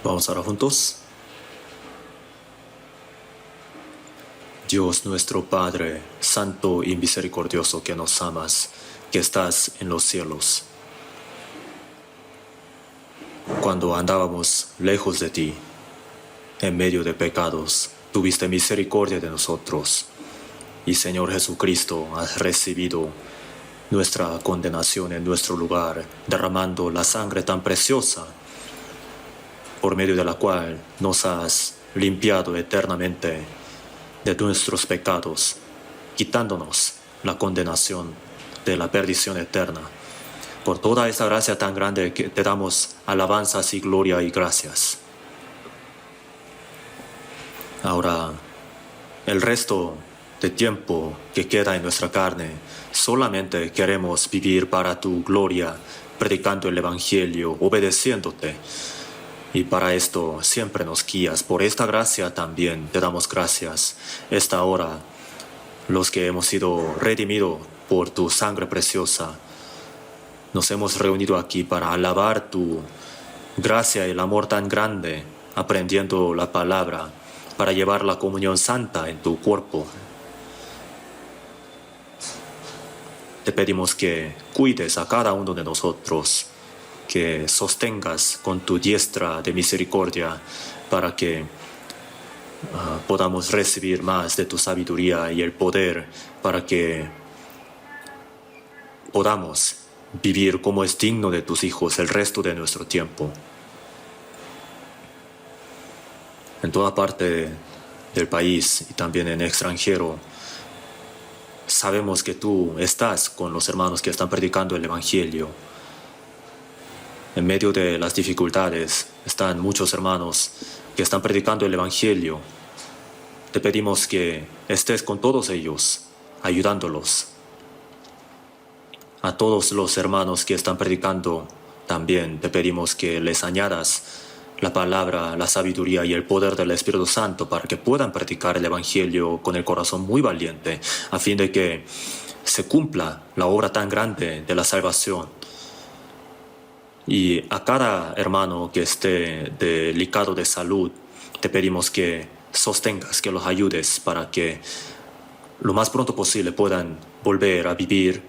Vamos ahora juntos. Dios nuestro Padre, santo y misericordioso que nos amas, que estás en los cielos. Cuando andábamos lejos de ti, en medio de pecados, tuviste misericordia de nosotros. Y Señor Jesucristo, has recibido nuestra condenación en nuestro lugar, derramando la sangre tan preciosa, por medio de la cual nos has limpiado eternamente de nuestros pecados, quitándonos la condenación de la perdición eterna. Por toda esta gracia tan grande que te damos alabanzas y gloria y gracias. Ahora, el resto de tiempo que queda en nuestra carne, solamente queremos vivir para tu gloria, predicando el Evangelio, obedeciéndote. Y para esto siempre nos guías. Por esta gracia también te damos gracias. Esta hora, los que hemos sido redimidos por tu sangre preciosa, nos hemos reunido aquí para alabar tu gracia y el amor tan grande, aprendiendo la palabra, para llevar la comunión santa en tu cuerpo. Te pedimos que cuides a cada uno de nosotros, que sostengas con tu diestra de misericordia para que podamos recibir más de tu sabiduría y el poder, para que podamos vivir como es digno de tus hijos el resto de nuestro tiempo. En toda parte del país y también en extranjero, sabemos que tú estás con los hermanos que están predicando el Evangelio. En medio de las dificultades están muchos hermanos que están predicando el Evangelio. Te pedimos que estés con todos ellos, ayudándolos. A todos los hermanos que están predicando, también te pedimos que les añadas la palabra, la sabiduría y el poder del Espíritu Santo para que puedan predicar el Evangelio con el corazón muy valiente, a fin de que se cumpla la obra tan grande de la salvación. Y a cada hermano que esté delicado de salud, te pedimos que sostengas, que los ayudes para que lo más pronto posible puedan volver a vivir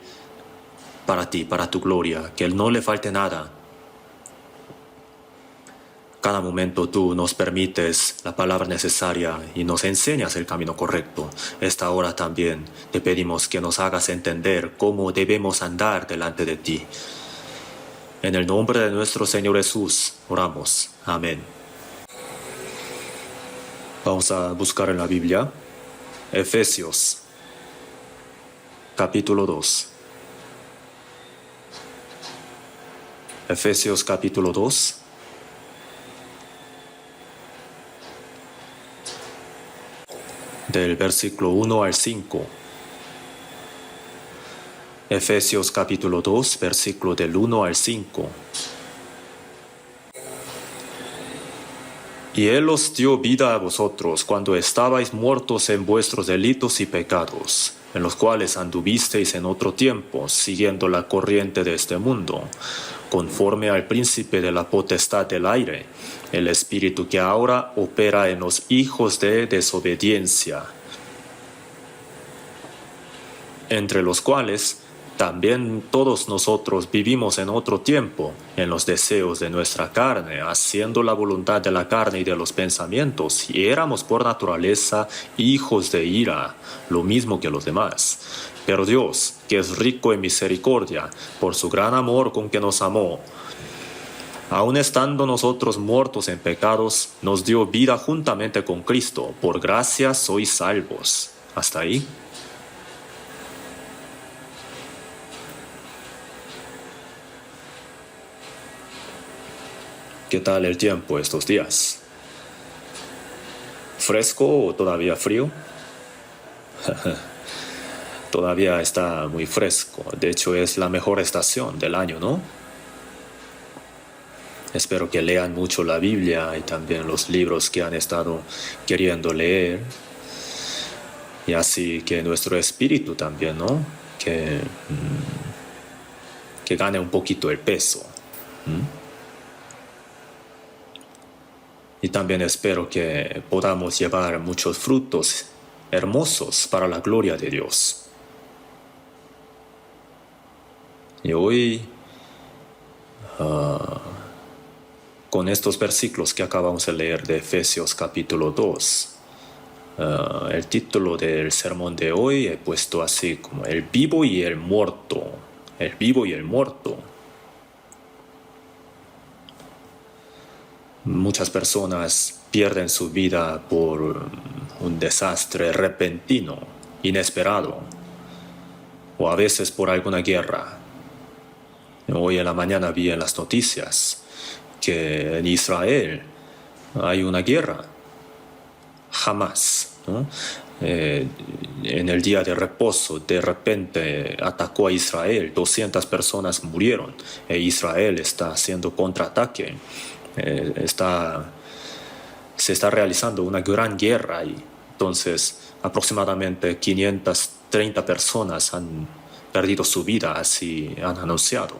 para ti, para tu gloria, que no le falte nada. Cada momento tú nos permites la palabra necesaria y nos enseñas el camino correcto. Esta hora también te pedimos que nos hagas entender cómo debemos andar delante de ti. En el nombre de nuestro Señor Jesús oramos. Amén. Vamos a buscar en la Biblia Efesios, capítulo 2. Efesios capítulo 2. Del versículo 1 al 5. Efesios capítulo 2, versículo del 1 al 5. Y Él os dio vida a vosotros cuando estabais muertos en vuestros delitos y pecados, en los cuales anduvisteis en otro tiempo, siguiendo la corriente de este mundo, conforme al príncipe de la potestad del aire, el espíritu que ahora opera en los hijos de desobediencia, entre los cuales también todos nosotros vivimos en otro tiempo, en los deseos de nuestra carne, haciendo la voluntad de la carne y de los pensamientos, y éramos por naturaleza hijos de ira, lo mismo que los demás. Pero Dios, que es rico en misericordia, por su gran amor con que nos amó, aun estando nosotros muertos en pecados, nos dio vida juntamente con Cristo. Por gracia sois salvos. ¿Hasta ahí? ¿Qué tal el tiempo estos días? ¿Fresco o todavía frío? Todavía está muy fresco. De hecho, es la mejor estación del año, ¿no? Espero que lean mucho la Biblia y también los libros que han estado queriendo leer. Y así que nuestro espíritu también, ¿no? Que gane un poquito el peso. Y también espero que podamos llevar muchos frutos hermosos para la gloria de Dios. Y hoy, con estos versículos que acabamos de leer de Efesios capítulo 2, el título del sermón de hoy he puesto así como el vivo y el muerto. El vivo y el muerto. Muchas personas pierden su vida por un desastre repentino, inesperado, o a veces por alguna guerra. Hoy en la mañana vi en las noticias que en Israel hay una guerra. Jamás, ¿no? En el día de reposo, de repente atacó a Israel, 200 personas murieron, e Israel está haciendo contraataque. Se está realizando una gran guerra ahí. Entonces, aproximadamente 530 personas han perdido su vida, así han anunciado.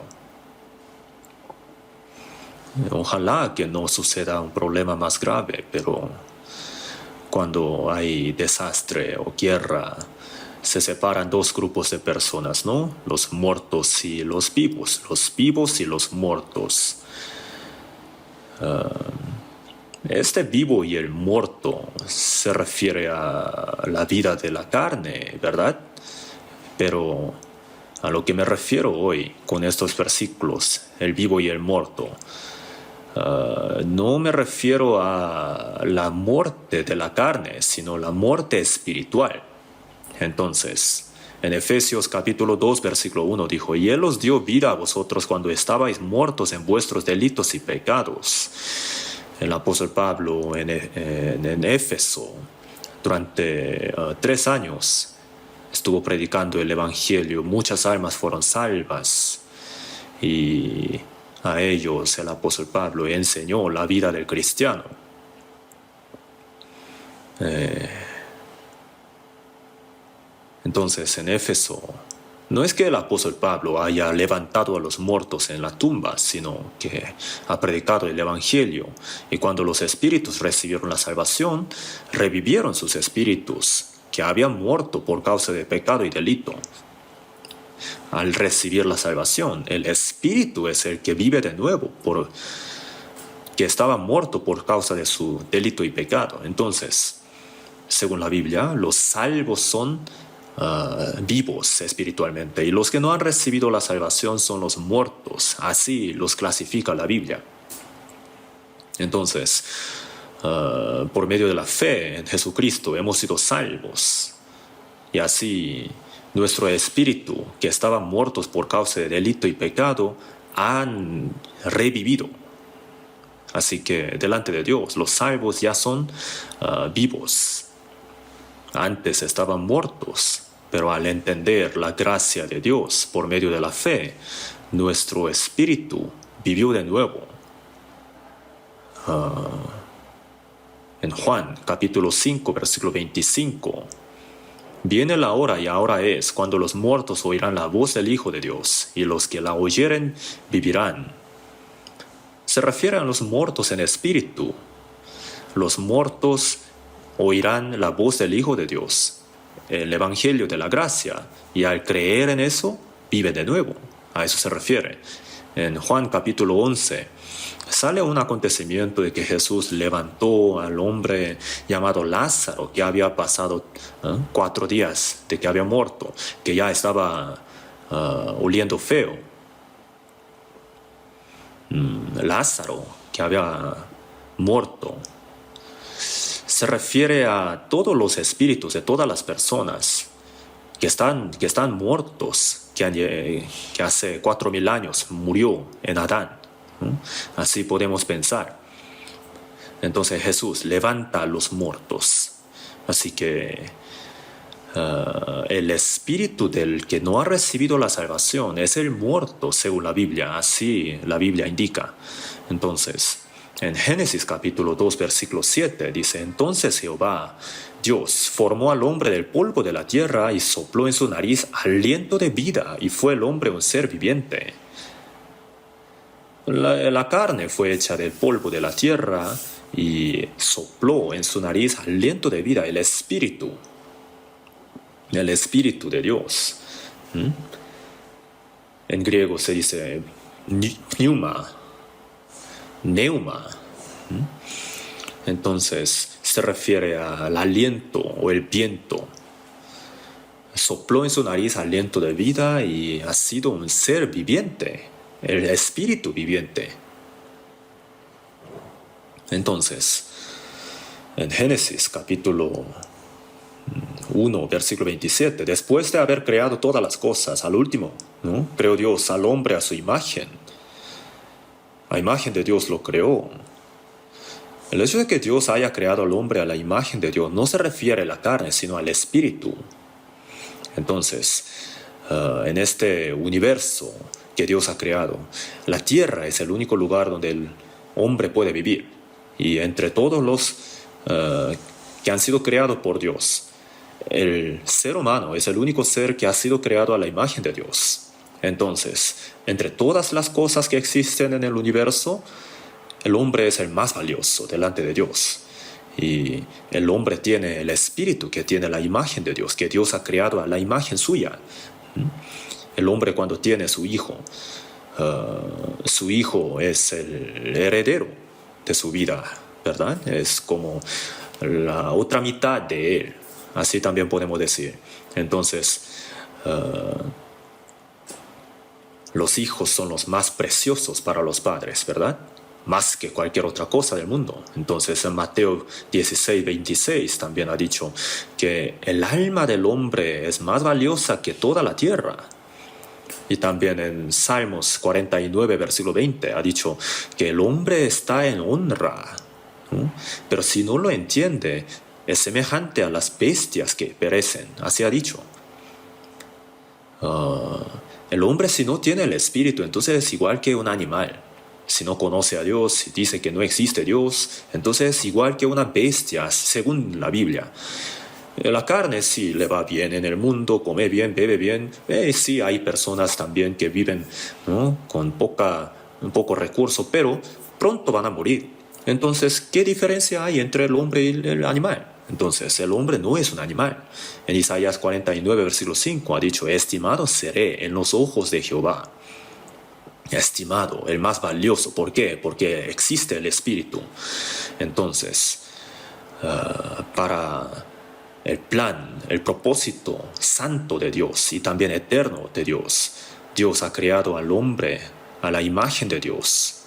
Ojalá que no suceda un problema más grave, pero cuando hay desastre o guerra, se separan dos grupos de personas, ¿no? Los muertos y los vivos y los muertos. Este vivo y el muerto se refiere a la vida de la carne, ¿verdad? Pero a lo que me refiero hoy con estos versículos, el vivo y el muerto, no me refiero a la muerte de la carne, sino la muerte espiritual. Entonces, en Efesios capítulo 2, versículo 1 dijo, y Él os dio vida a vosotros cuando estabais muertos en vuestros delitos y pecados. El apóstol Pablo en Éfeso, durante 3 años, estuvo predicando el Evangelio. Muchas almas fueron salvas. Y a ellos el apóstol Pablo enseñó la vida del cristiano. Entonces, en Éfeso, no es que el apóstol Pablo haya levantado a los muertos en la tumba, sino que ha predicado el Evangelio. Y cuando los espíritus recibieron la salvación, revivieron sus espíritus que habían muerto por causa de pecado y delito. Al recibir la salvación, el espíritu es el que vive de nuevo, que estaba muerto por causa de su delito y pecado. Entonces, según la Biblia, los salvos son vivos espiritualmente, y los que no han recibido la salvación son los muertos. Así los clasifica la Biblia. Entonces, por medio de la fe en Jesucristo hemos sido salvos, y así nuestro espíritu, que estaba muertos por causa de delito y pecado, han revivido. Así que delante de Dios los salvos ya son vivos. Antes estaban muertos, pero al entender la gracia de Dios por medio de la fe, nuestro espíritu vivió de nuevo. En Juan capítulo 5, versículo 25, viene la hora y ahora es cuando los muertos oirán la voz del Hijo de Dios, y los que la oyeren vivirán. Se refiere a los muertos en espíritu. Los muertos oirán la voz del Hijo de Dios, el Evangelio de la gracia, y al creer en eso, vive de nuevo. A eso se refiere. En Juan capítulo 11, sale un acontecimiento de que Jesús levantó al hombre llamado Lázaro, que había pasado 4 días de que había muerto, que ya estaba oliendo feo. Lázaro, que había muerto, se refiere a todos los espíritus de todas las personas que están muertos, que hace 4000 años murió en Adán. Así podemos pensar. Entonces Jesús levanta a los muertos. Así que el espíritu del que no ha recibido la salvación es el muerto, según la Biblia. Así la Biblia indica. Entonces, en Génesis capítulo 2, versículo 7, dice, entonces Jehová, Dios, formó al hombre del polvo de la tierra y sopló en su nariz aliento de vida, y fue el hombre un ser viviente. La carne fue hecha del polvo de la tierra, y sopló en su nariz aliento de vida, el Espíritu de Dios. En griego se dice neuma. Entonces se refiere al aliento o el viento. Sopló en su nariz aliento de vida y ha sido un ser viviente, el espíritu viviente. Entonces, en Génesis capítulo 1, versículo 27, después de haber creado todas las cosas, al último, ¿no?, creó Dios al hombre a su imagen. A imagen de Dios lo creó. El hecho de que Dios haya creado al hombre a la imagen de Dios no se refiere a la carne, sino al espíritu. Entonces, en este universo que Dios ha creado, la tierra es el único lugar donde el hombre puede vivir. Y entre todos los que han sido creados por Dios, el ser humano es el único ser que ha sido creado a la imagen de Dios. Entonces, entre todas las cosas que existen en el universo, el hombre es el más valioso delante de Dios. Y el hombre tiene el espíritu que tiene la imagen de Dios, que Dios ha creado a la imagen suya. El hombre, cuando tiene su hijo es el heredero de su vida, ¿verdad? Es como la otra mitad de él, así también podemos decir. Entonces, los hijos son los más preciosos para los padres, ¿verdad? Más que cualquier otra cosa del mundo. Entonces en Mateo 16, 26 también ha dicho que el alma del hombre es más valiosa que toda la tierra. Y también en Salmos 49, versículo 20 ha dicho que el hombre está en honra, ¿no? Pero si no lo entiende, es semejante a las bestias que perecen. Así ha dicho. El hombre, si no tiene el espíritu, entonces es igual que un animal. Si no conoce a Dios, si dice que no existe Dios, entonces es igual que una bestia, según la Biblia. La carne sí le va bien en el mundo, come bien, bebe bien. Sí hay personas también que viven, ¿no?, con un poco recurso, pero pronto van a morir. Entonces, ¿qué diferencia hay entre el hombre y el animal? Entonces, el hombre no es un animal. En Isaías 49, versículo 5 ha dicho: estimado seré en los ojos de Jehová. Estimado, el más valioso. ¿Por qué? Porque existe el espíritu. Entonces, para el plan, el propósito santo de Dios y también eterno de Dios, Dios ha creado al hombre a la imagen de Dios.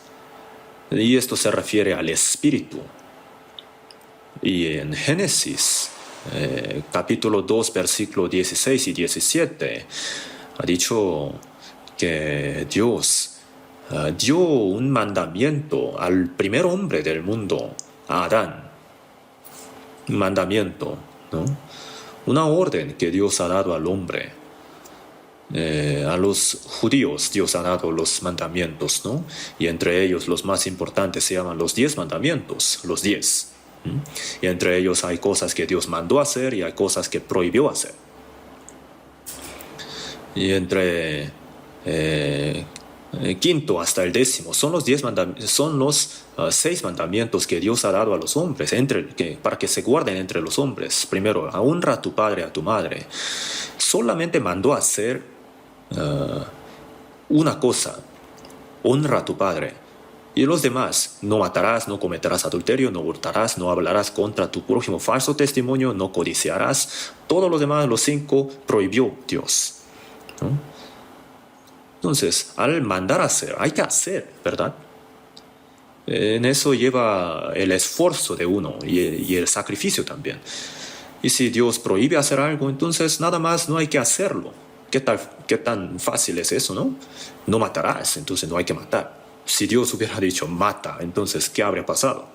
Y esto se refiere al espíritu. Y en Génesis, capítulo 2, versículos 16 y 17, ha dicho que Dios dio un mandamiento al primer hombre del mundo, a Adán. Un mandamiento, ¿no? Una orden que Dios ha dado al hombre. A los judíos Dios ha dado los mandamientos, ¿no? Y entre ellos los más importantes se llaman los 10 mandamientos, los 10. Y entre ellos hay cosas que Dios mandó hacer y hay cosas que prohibió hacer. Y entre quinto hasta el 10º son los 10 mandamientos, son los 6 mandamientos que Dios ha dado a los hombres para que se guarden entre los hombres. Primero, honra a tu padre y a tu madre. Solamente mandó hacer una cosa: honra a tu padre. Y los demás: no matarás, no cometerás adulterio, no hurtarás, no hablarás contra tu prójimo falso testimonio, no codiciarás. Todos los demás, los 5, prohibió Dios, ¿no? Entonces, al mandar hacer, hay que hacer, ¿verdad? En eso lleva el esfuerzo de uno y el sacrificio también. Y si Dios prohíbe hacer algo, entonces nada más no hay que hacerlo. ¿Qué tan fácil es eso, no? No matarás, entonces no hay que matar. Si Dios hubiera dicho mata, entonces ¿qué habría pasado?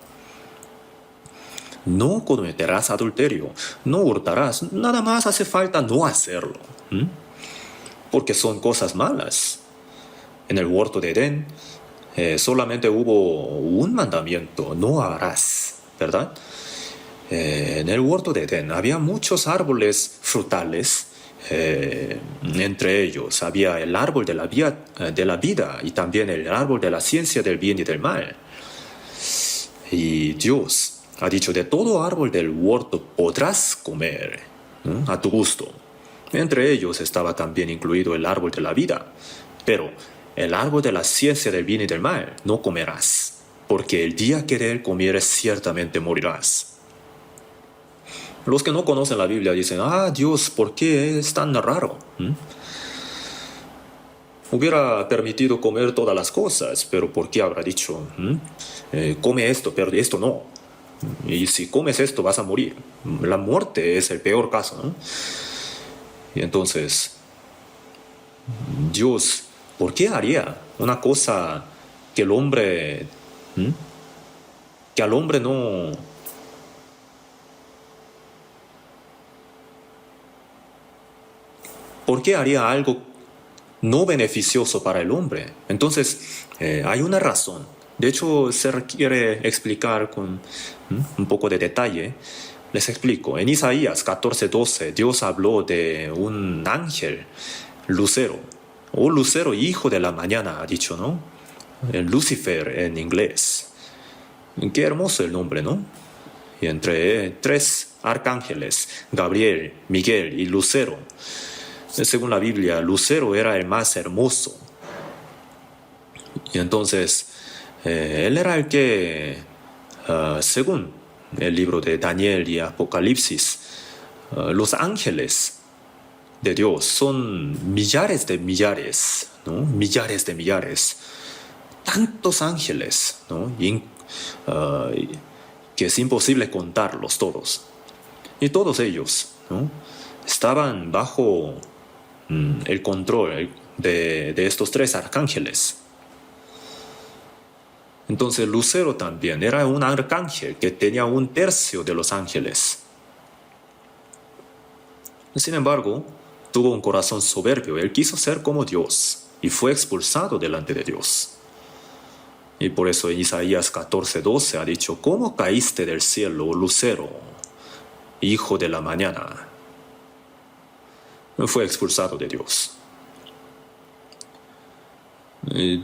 No cometerás adulterio, no hurtarás. Nada más hace falta no hacerlo, porque son cosas malas. En el huerto de Edén solamente hubo un mandamiento: no harás, ¿verdad? En el huerto de Edén había muchos árboles frutales. Entre ellos había el árbol de la vida y también el árbol de la ciencia del bien y del mal. Y Dios ha dicho, de todo árbol del huerto podrás comer, ¿no? A tu gusto. Entre ellos estaba también incluido el árbol de la vida. Pero el árbol de la ciencia del bien y del mal no comerás, porque el día que de él comieres ciertamente morirás. Los que no conocen la Biblia dicen, Dios, ¿por qué es tan raro? Hubiera permitido comer todas las cosas, pero ¿por qué habrá dicho, come esto, pero esto no? Y si comes esto vas a morir. La muerte es el peor caso, ¿no? Y entonces, Dios, ¿por qué haría una cosa que el hombre, que al hombre no... ¿Por qué haría algo no beneficioso para el hombre? Entonces, hay una razón. De hecho, se requiere explicar con un poco de detalle. Les explico. En Isaías 14:12, Dios habló de un ángel, lucero, o lucero, hijo de la mañana, ha dicho, ¿no? Lucifer en inglés. Qué hermoso el nombre, ¿no? Y entre tres arcángeles, Gabriel, Miguel y Lucero, según la Biblia, Lucero era el más hermoso. Y entonces, él era el que, según el libro de Daniel y Apocalipsis, los ángeles de Dios son millares de millares, ¿no? Millares de millares. Tantos ángeles, ¿no? Que es imposible contarlos todos. Y todos ellos, ¿no? Estaban bajo el control de estos tres arcángeles. Entonces Lucero también era un arcángel que tenía un tercio de los ángeles. Sin embargo, tuvo un corazón soberbio. Él quiso ser como Dios y fue expulsado delante de Dios. Y por eso en Isaías 14:12 ha dicho, ¿cómo caíste del cielo, Lucero, hijo de la mañana? Fue expulsado de Dios.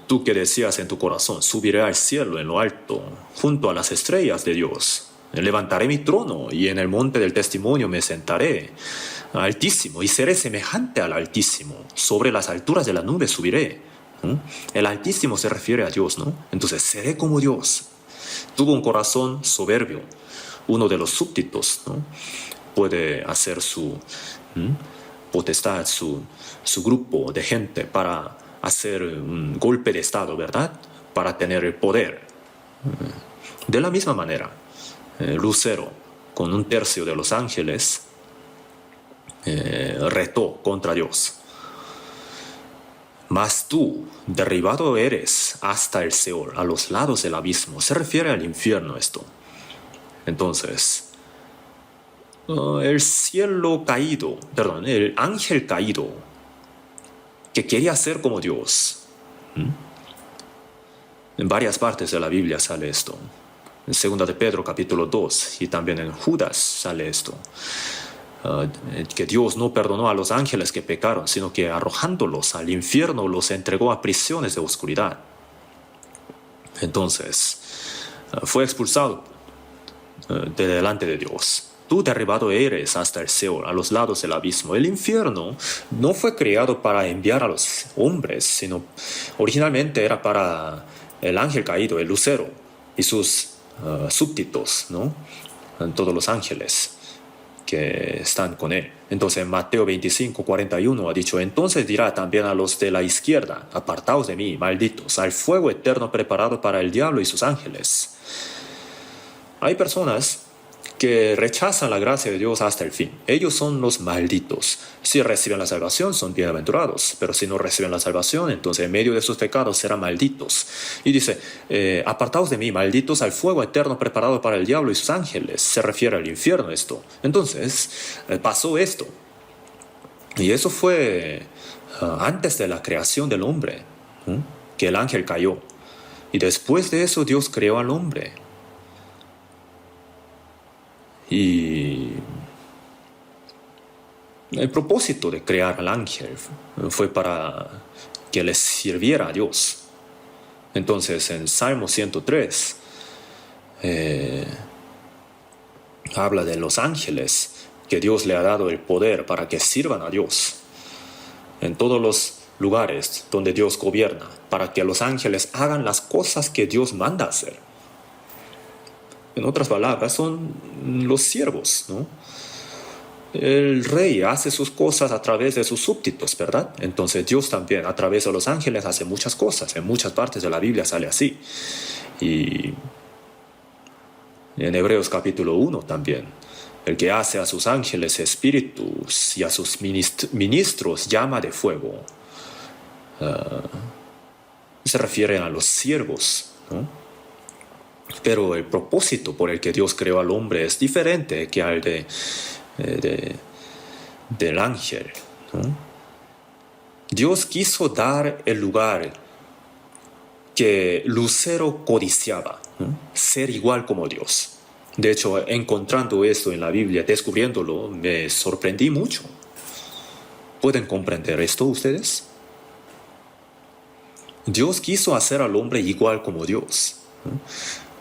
Tú que decías en tu corazón, subiré al cielo en lo alto, junto a las estrellas de Dios. Levantaré mi trono y en el monte del testimonio me sentaré, altísimo, y seré semejante al Altísimo. Sobre las alturas de la nube subiré. El Altísimo se refiere a Dios, ¿no? Entonces, seré como Dios. Tuvo un corazón soberbio. Uno de los súbditos, ¿no? Puede hacer su potestad, su grupo de gente para hacer un golpe de estado, ¿verdad? Para tener el poder. De la misma manera, Lucero, con un tercio de los ángeles, retó contra Dios. Mas tú, derribado eres hasta el Seol, a los lados del abismo. Se refiere al infierno esto. Entonces, el ángel caído, que quería ser como Dios. En varias partes de la Biblia sale esto. En 2 de Pedro capítulo 2 y también en Judas sale esto. Que Dios no perdonó a los ángeles que pecaron, sino que arrojándolos al infierno los entregó a prisiones de oscuridad. Entonces, fue expulsado de delante de Dios. Tú derribado eres hasta el Seol, a los lados del abismo. El infierno no fue creado para enviar a los hombres, sino originalmente era para el ángel caído, el lucero, y sus súbditos, ¿no? Todos los ángeles que están con él. Entonces en Mateo 25:41 ha dicho, entonces dirá también a los de la izquierda, apartaos de mí, malditos, al fuego eterno preparado para el diablo y sus ángeles. Hay personas que rechazan la gracia de Dios hasta el fin. Ellos son los malditos. Si reciben la salvación, son bienaventurados, pero si no reciben la salvación, entonces en medio de sus pecados serán malditos. Y dice, apartaos de mí, malditos, al fuego eterno preparado para el diablo y sus ángeles. Se refiere al infierno esto. Entonces, pasó esto. Y eso fue antes de la creación del hombre, que el ángel cayó. Y después de eso Dios creó al hombre. Y el propósito de crear al ángel fue para que les sirviera a Dios. Entonces en Salmo 103 habla de los ángeles, que Dios le ha dado el poder para que sirvan a Dios en todos los lugares donde Dios gobierna, para que los ángeles hagan las cosas que Dios manda hacer. En otras palabras, son los siervos, ¿no? El rey hace sus cosas a través de sus súbditos, ¿verdad? Entonces Dios también, a través de los ángeles, hace muchas cosas. En muchas partes de la Biblia sale así. Y en Hebreos capítulo 1 también. El que hace a sus ángeles espíritus y a sus ministros llama de fuego. Se refieren a los siervos, ¿no? Pero el propósito por el que Dios creó al hombre es diferente que al del ángel, ¿no? Dios quiso dar el lugar que Lucero codiciaba, ¿no? Ser igual como Dios. De hecho, encontrando esto en la Biblia, descubriéndolo, me sorprendí mucho. ¿Pueden comprender esto ustedes? Dios quiso hacer al hombre igual como Dios, ¿no?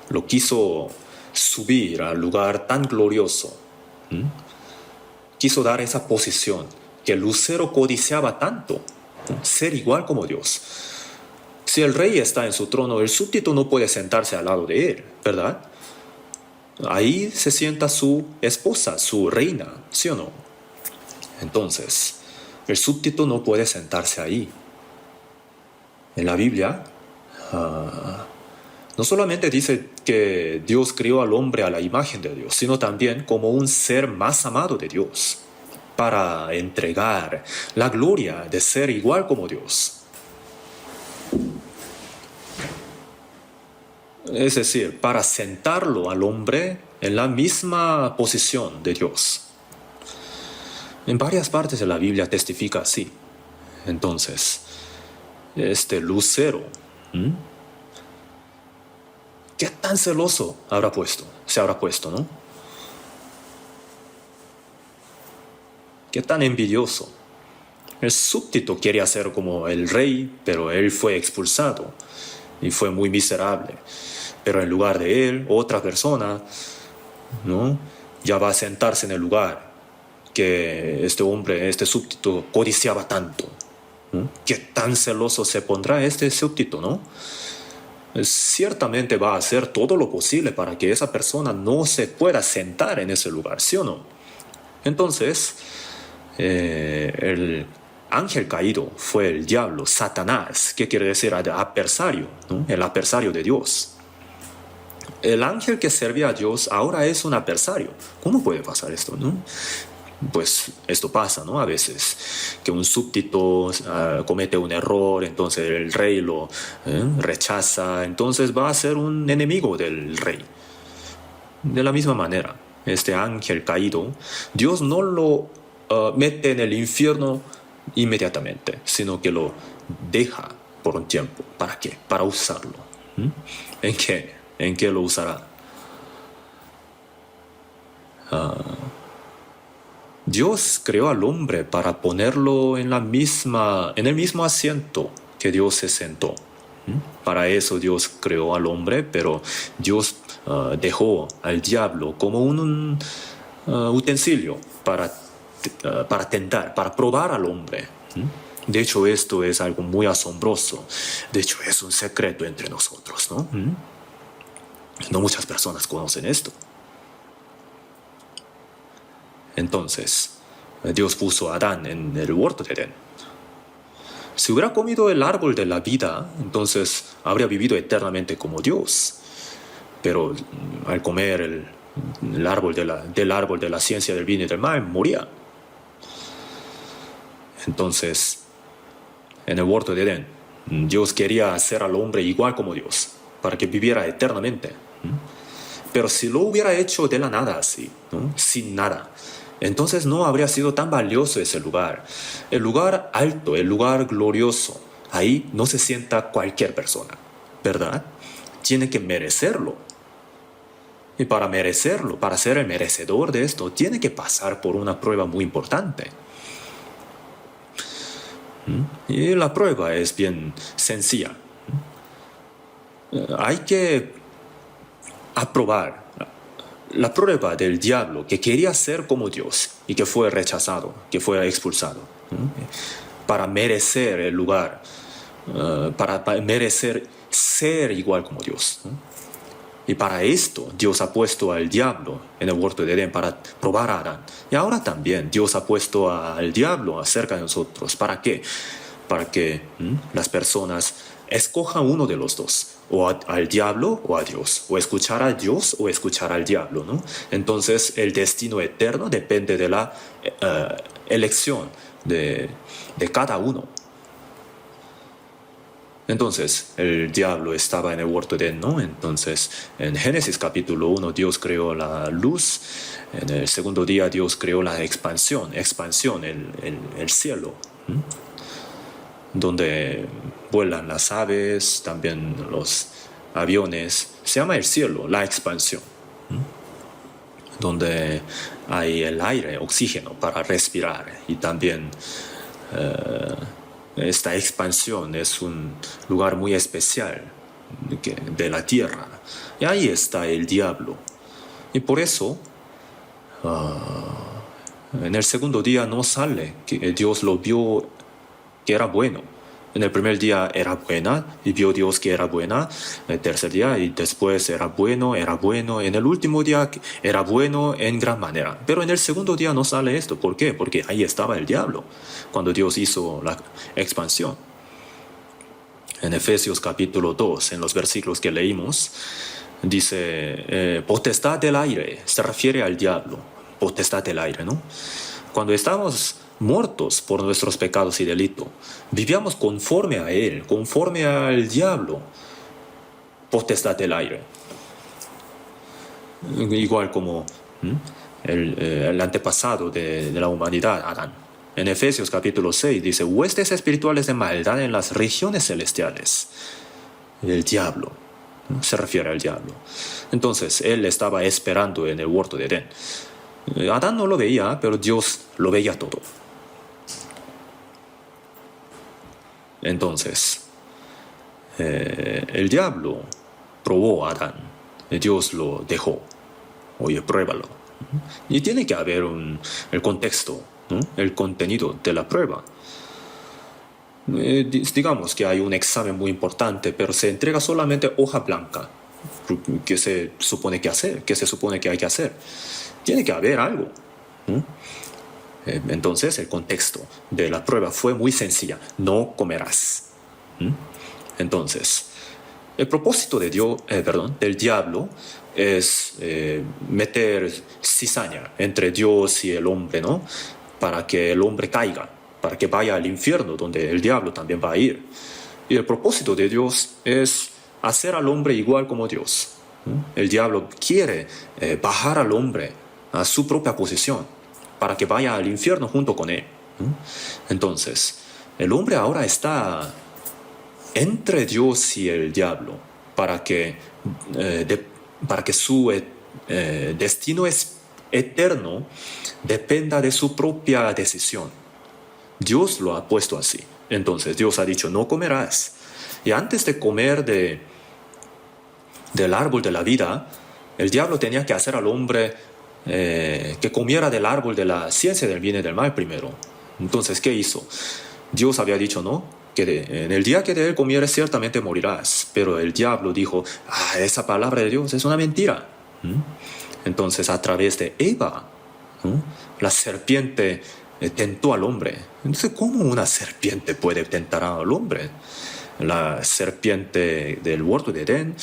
Lo quiso subir al lugar tan glorioso, ¿no? Quiso dar esa posición que Lucero codiciaba tanto, ¿no? Ser igual como Dios. Si el rey está en su trono, el súbdito no puede sentarse al lado de él, ¿verdad? Ahí se sienta su esposa, su reina, ¿sí o no? Entonces, el súbdito no puede sentarse ahí. En la Biblia, no solamente dice que Dios creó al hombre a la imagen de Dios, sino también como un ser más amado de Dios, para entregar la gloria de ser igual como Dios. Es decir, para sentarlo al hombre en la misma posición de Dios. En varias partes de la Biblia testifica así. Entonces, este Lucero, ¿qué tan celoso se habrá puesto, ¿no? ¿Qué tan envidioso? El súbdito quería ser como el rey, pero él fue expulsado y fue muy miserable. Pero en lugar de él, otra persona, ¿no? Ya va a sentarse en el lugar que este hombre, este súbdito, codiciaba tanto, ¿no? ¿Qué tan celoso se pondrá este súbdito, no? Ciertamente va a hacer todo lo posible para que esa persona no se pueda sentar en ese lugar, ¿sí o no? Entonces, el ángel caído fue el diablo, Satanás, que quiere decir adversario, ¿no? El adversario de Dios. El ángel que servía a Dios ahora es un adversario. ¿Cómo puede pasar esto, no? Pues esto pasa, ¿no? A veces que un súbdito comete un error, entonces el rey lo rechaza, entonces va a ser un enemigo del rey. De la misma manera, este ángel caído, Dios no lo mete en el infierno inmediatamente, sino que lo deja por un tiempo. ¿Para qué? Para usarlo. ¿En qué? ¿En qué lo usará? Dios creó al hombre para ponerlo en el mismo asiento que Dios se sentó. Para eso Dios creó al hombre, pero Dios dejó al diablo como un utensilio para tentar, para probar al hombre. De hecho, esto es algo muy asombroso. De hecho, es un secreto entre nosotros, ¿no? No muchas personas conocen esto. Entonces, Dios puso a Adán en el huerto de Edén. Si hubiera comido el árbol de la vida, entonces habría vivido eternamente como Dios. Pero al comer del árbol de la ciencia del bien y del mal, moría. Entonces, en el huerto de Edén, Dios quería hacer al hombre igual como Dios, para que viviera eternamente. Pero si lo hubiera hecho de la nada así, ¿no? Sin nada, entonces no habría sido tan valioso ese lugar. El lugar alto, el lugar glorioso, ahí no se sienta cualquier persona, ¿verdad? Tiene que merecerlo. Y para merecerlo, para ser el merecedor de esto, tiene que pasar por una prueba muy importante. Y la prueba es bien sencilla. Hay que aprobar la prueba del diablo que quería ser como Dios y que fue rechazado, que fue expulsado, ¿no? Para merecer el lugar, para merecer ser igual como Dios, ¿no? Y para esto Dios ha puesto al diablo en el huerto de Edén para probar a Adán. Y ahora también Dios ha puesto al diablo acerca de nosotros. ¿Para qué? Para que las personas escojan uno de los dos, o al diablo o a Dios, o escuchar a Dios o escuchar al diablo, ¿no? Entonces el destino eterno depende de la elección de cada uno. Entonces, el diablo estaba en el huerto de Edén, ¿no? Entonces, en Génesis capítulo 1, Dios creó la luz. En el segundo día, Dios creó la expansión, el cielo, ¿m? Donde vuelan las aves, también los aviones. Se llama el cielo, la expansión, ¿m? Donde hay el aire, oxígeno para respirar y también... esta expansión es un lugar muy especial de la tierra. Y ahí está el diablo. Y por eso, en el segundo día no sale, que Dios lo vio que era bueno. En el primer día era buena y vio Dios que era buena. En el tercer día y después era bueno. En el último día era bueno en gran manera. Pero en el segundo día no sale esto. ¿Por qué? Porque ahí estaba el diablo cuando Dios hizo la expansión. En Efesios capítulo 2, en los versículos que leímos, dice, potestad del aire, se refiere al diablo, potestad del aire, ¿no? Cuando estamos muertos por nuestros pecados y delitos, vivíamos conforme a él, conforme al diablo, potestad del aire. Igual como el antepasado de la humanidad, Adán. En Efesios capítulo 6 dice, huestes espirituales de maldad en las regiones celestiales. El diablo, ¿no? Se refiere al diablo. Entonces, él estaba esperando en el huerto de Edén. Adán no lo veía, pero Dios lo veía todo. Entonces, el diablo probó a Adán. Dios lo dejó. Oye, pruébalo. Y tiene que haber el contexto, ¿no? El contenido de la prueba. Digamos que hay un examen muy importante, pero se entrega solamente hoja blanca. ¿Qué se supone que hacer? ¿Qué se supone que hay que hacer? Tiene que haber algo, ¿no? Entonces el contexto de la prueba fue muy sencilla. No comerás. Entonces, el propósito del diablo es meter cizaña entre Dios y el hombre, ¿no? Para que el hombre caiga, para que vaya al infierno, donde el diablo también va a ir. Y el propósito de Dios es hacer al hombre igual como Dios, ¿no? El diablo quiere bajar al hombre a su propia posición, para que vaya al infierno junto con él, ¿no? Entonces, el hombre ahora está entre Dios y el diablo, para que su destino eterno dependa de su propia decisión. Dios lo ha puesto así. Entonces Dios ha dicho, no comerás. Y antes de comer del árbol de la vida, el diablo tenía que hacer al hombre que comiera del árbol de la ciencia del bien y del mal primero. Entonces, ¿qué hizo? Dios había dicho, ¿no? Que en el día que de él comieres ciertamente morirás. Pero el diablo dijo, esa palabra de Dios es una mentira. Entonces, a través de Eva, ¿no? La serpiente tentó al hombre. Entonces, ¿cómo una serpiente puede tentar al hombre? La serpiente del huerto de Edén,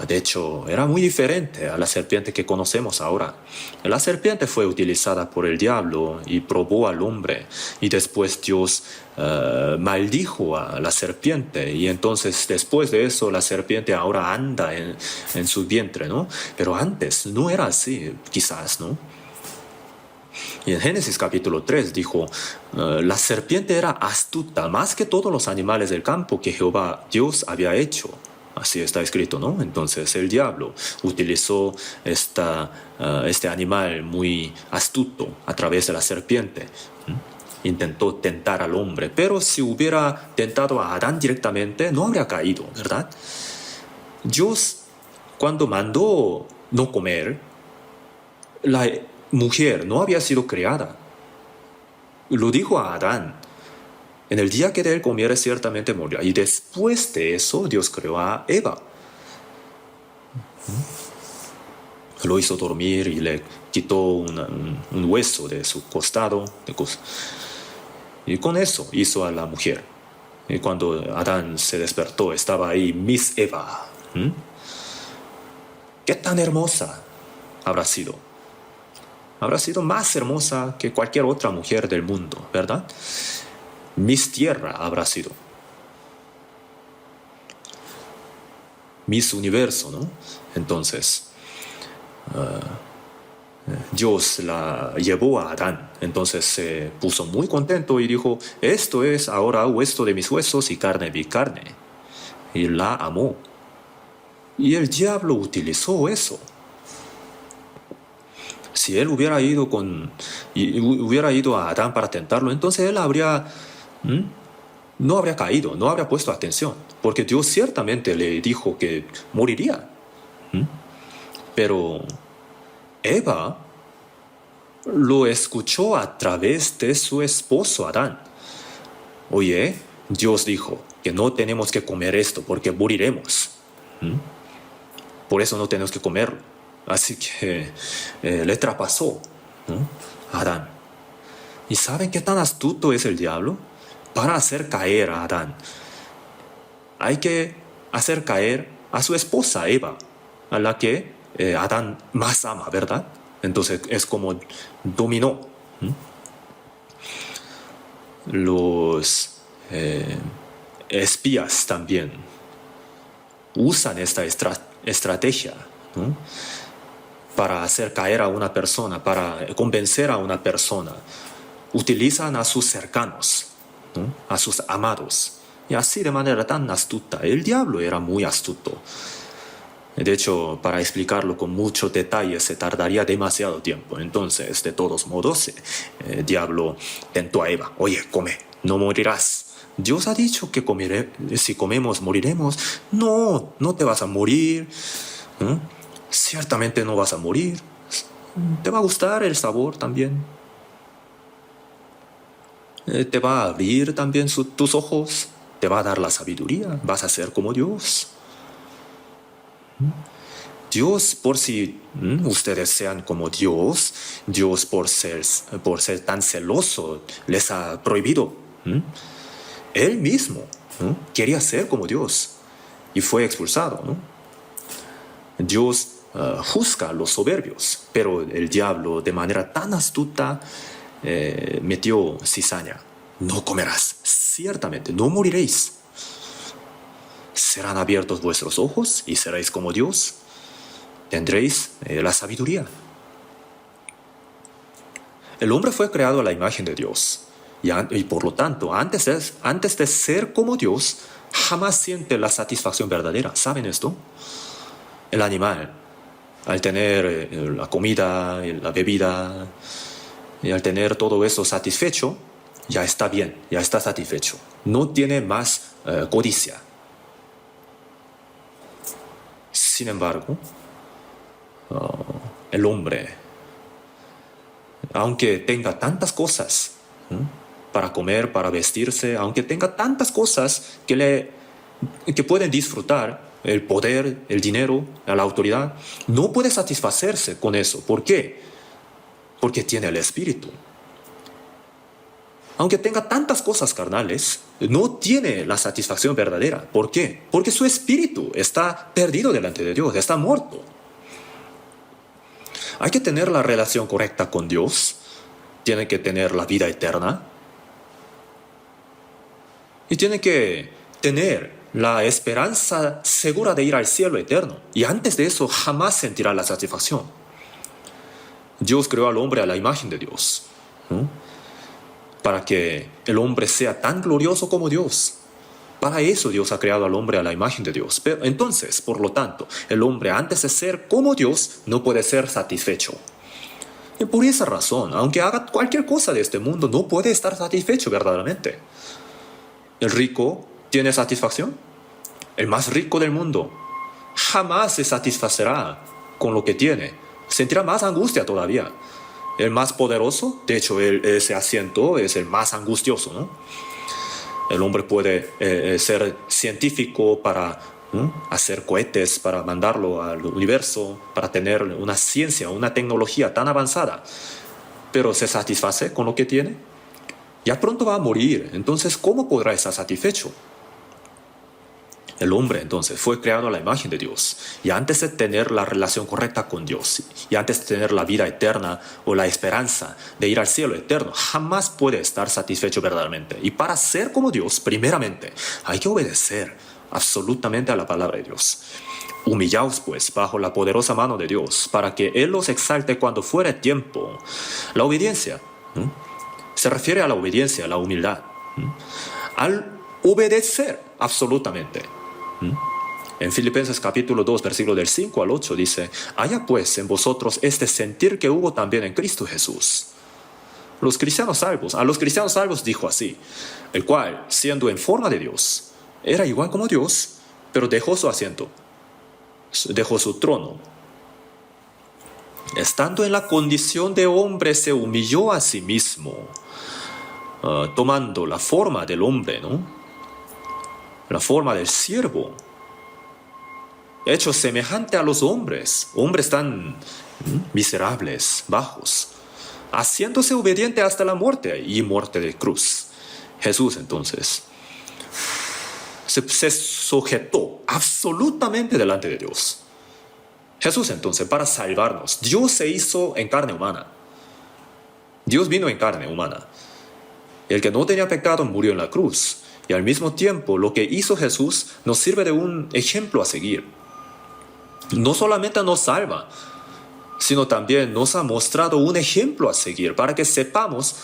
de hecho, era muy diferente a la serpiente que conocemos ahora. La serpiente fue utilizada por el diablo y probó al hombre. Y después Dios maldijo a la serpiente. Y entonces, después de eso, la serpiente ahora anda en su vientre, ¿no? Pero antes no era así, quizás, ¿no? Y en Génesis capítulo 3 dijo, la serpiente era astuta más que todos los animales del campo que Jehová Dios había hecho. Así está escrito, ¿no? Entonces el diablo utilizó este animal muy astuto a través de la serpiente. Intentó tentar al hombre, pero si hubiera tentado a Adán directamente, no habría caído, ¿verdad? Dios, cuando mandó no comer, la mujer no había sido creada. Lo dijo a Adán: en el día que de él comieres ciertamente morirá. Y después de eso Dios creó a Eva. Lo hizo dormir y le quitó un hueso de su costado. Y con eso hizo a la mujer. Y cuando Adán se despertó, estaba ahí Miss Eva. ¿Qué tan hermosa habrá sido? Habrá sido más hermosa que cualquier otra mujer del mundo, ¿verdad? Miss Tierra habrá sido. Miss Universo, ¿no? Entonces, Dios la llevó a Adán. Entonces se puso muy contento y dijo: esto es ahora hueso de mis huesos y carne de mi carne. Y la amó. Y el diablo utilizó eso. Si él hubiera ido a Adán para tentarlo, entonces él no habría caído, no habría puesto atención, porque Dios ciertamente le dijo que moriría. Pero Eva lo escuchó a través de su esposo Adán. Oye, Dios dijo que no tenemos que comer esto porque moriremos. Por eso no tenemos que comerlo. Así que le traspasó, ¿no?, a Adán. ¿Y saben qué tan astuto es el diablo? Para hacer caer a Adán, hay que hacer caer a su esposa Eva, a la que Adán más ama, ¿verdad? Entonces es como dominó. Los espías también usan esta estrategia, ¿no?, para hacer caer a una persona, para convencer a una persona. Utilizan a sus cercanos, ¿no?, a sus amados. Y así de manera tan astuta. El diablo era muy astuto. De hecho, para explicarlo con mucho detalle se tardaría demasiado tiempo. Entonces, de todos modos, el diablo tentó a Eva. Oye, come, no morirás. Dios ha dicho que si comemos moriremos. No, no te vas a morir. Ciertamente no vas a morir. Te va a gustar el sabor también. Te va a abrir también tus ojos. Te va a dar la sabiduría. Vas a ser como Dios. Dios, por si ustedes sean como Dios, Dios por ser tan celoso les ha prohibido. Él mismo quería ser como Dios y fue expulsado, ¿no? Dios juzga a los soberbios, pero el diablo de manera tan astuta metió cizaña. No comerás, ciertamente, no moriréis. Serán abiertos vuestros ojos y seréis como Dios. Tendréis la sabiduría. El hombre fue creado a la imagen de Dios y por lo tanto, antes de ser como Dios, jamás siente la satisfacción verdadera. ¿Saben esto? El animal, al tener la comida, la bebida, y al tener todo eso satisfecho, ya está bien, ya está satisfecho. No tiene más codicia. Sin embargo, el hombre, aunque tenga tantas cosas para comer, para vestirse, aunque tenga tantas cosas que pueden disfrutar, el poder, el dinero, la autoridad, no puede satisfacerse con eso. ¿Por qué? Porque tiene el espíritu. Aunque tenga tantas cosas carnales, no tiene la satisfacción verdadera. ¿Por qué? Porque su espíritu está perdido delante de Dios, está muerto. Hay que tener la relación correcta con Dios, tiene que tener la vida eterna y tiene que tener la esperanza segura de ir al cielo eterno. Y antes de eso jamás sentirá la satisfacción. Dios creó al hombre a la imagen de Dios, ¿no?, para que el hombre sea tan glorioso como Dios. Para eso Dios ha creado al hombre a la imagen de Dios. Pero entonces, por lo tanto, el hombre antes de ser como Dios no puede ser satisfecho. Y por esa razón, aunque haga cualquier cosa de este mundo, no puede estar satisfecho verdaderamente. El rico tiene satisfacción. El más rico del mundo jamás se satisfacerá con lo que tiene. Sentirá más angustia todavía. El más poderoso, de hecho, ese asiento es el más angustioso, ¿no? El hombre puede ser científico para hacer cohetes, para mandarlo al universo, para tener una ciencia, una tecnología tan avanzada. Pero ¿se satisface con lo que tiene? Ya pronto va a morir. Entonces, ¿cómo podrá estar satisfecho? El hombre, entonces, fue creado a la imagen de Dios. Y antes de tener la relación correcta con Dios, y antes de tener la vida eterna o la esperanza de ir al cielo eterno, jamás puede estar satisfecho verdaderamente. Y para ser como Dios, primeramente, hay que obedecer absolutamente a la palabra de Dios. Humillaos, pues, bajo la poderosa mano de Dios, para que Él los exalte cuando fuere tiempo. La obediencia, ¿no?, se refiere a la obediencia, a la humildad. Al obedecer absolutamente. En Filipenses capítulo 2, versículo del 5 al 8 dice: haya pues en vosotros este sentir que hubo también en Cristo Jesús. A los cristianos salvos dijo así: el cual, siendo en forma de Dios, era igual como Dios, pero dejó su asiento, dejó su trono. Estando en la condición de hombre, se humilló a sí mismo, tomando la forma del hombre, ¿no?, la forma del siervo, hecho semejante a los hombres tan miserables, bajos, haciéndose obediente hasta la muerte y muerte de cruz. Jesús, entonces, se sujetó absolutamente delante de Dios. Jesús, entonces, para salvarnos, Dios se hizo en carne humana. Dios vino en carne humana. El que no tenía pecado murió en la cruz. Y al mismo tiempo, lo que hizo Jesús nos sirve de un ejemplo a seguir. No solamente nos salva, sino también nos ha mostrado un ejemplo a seguir para que sepamos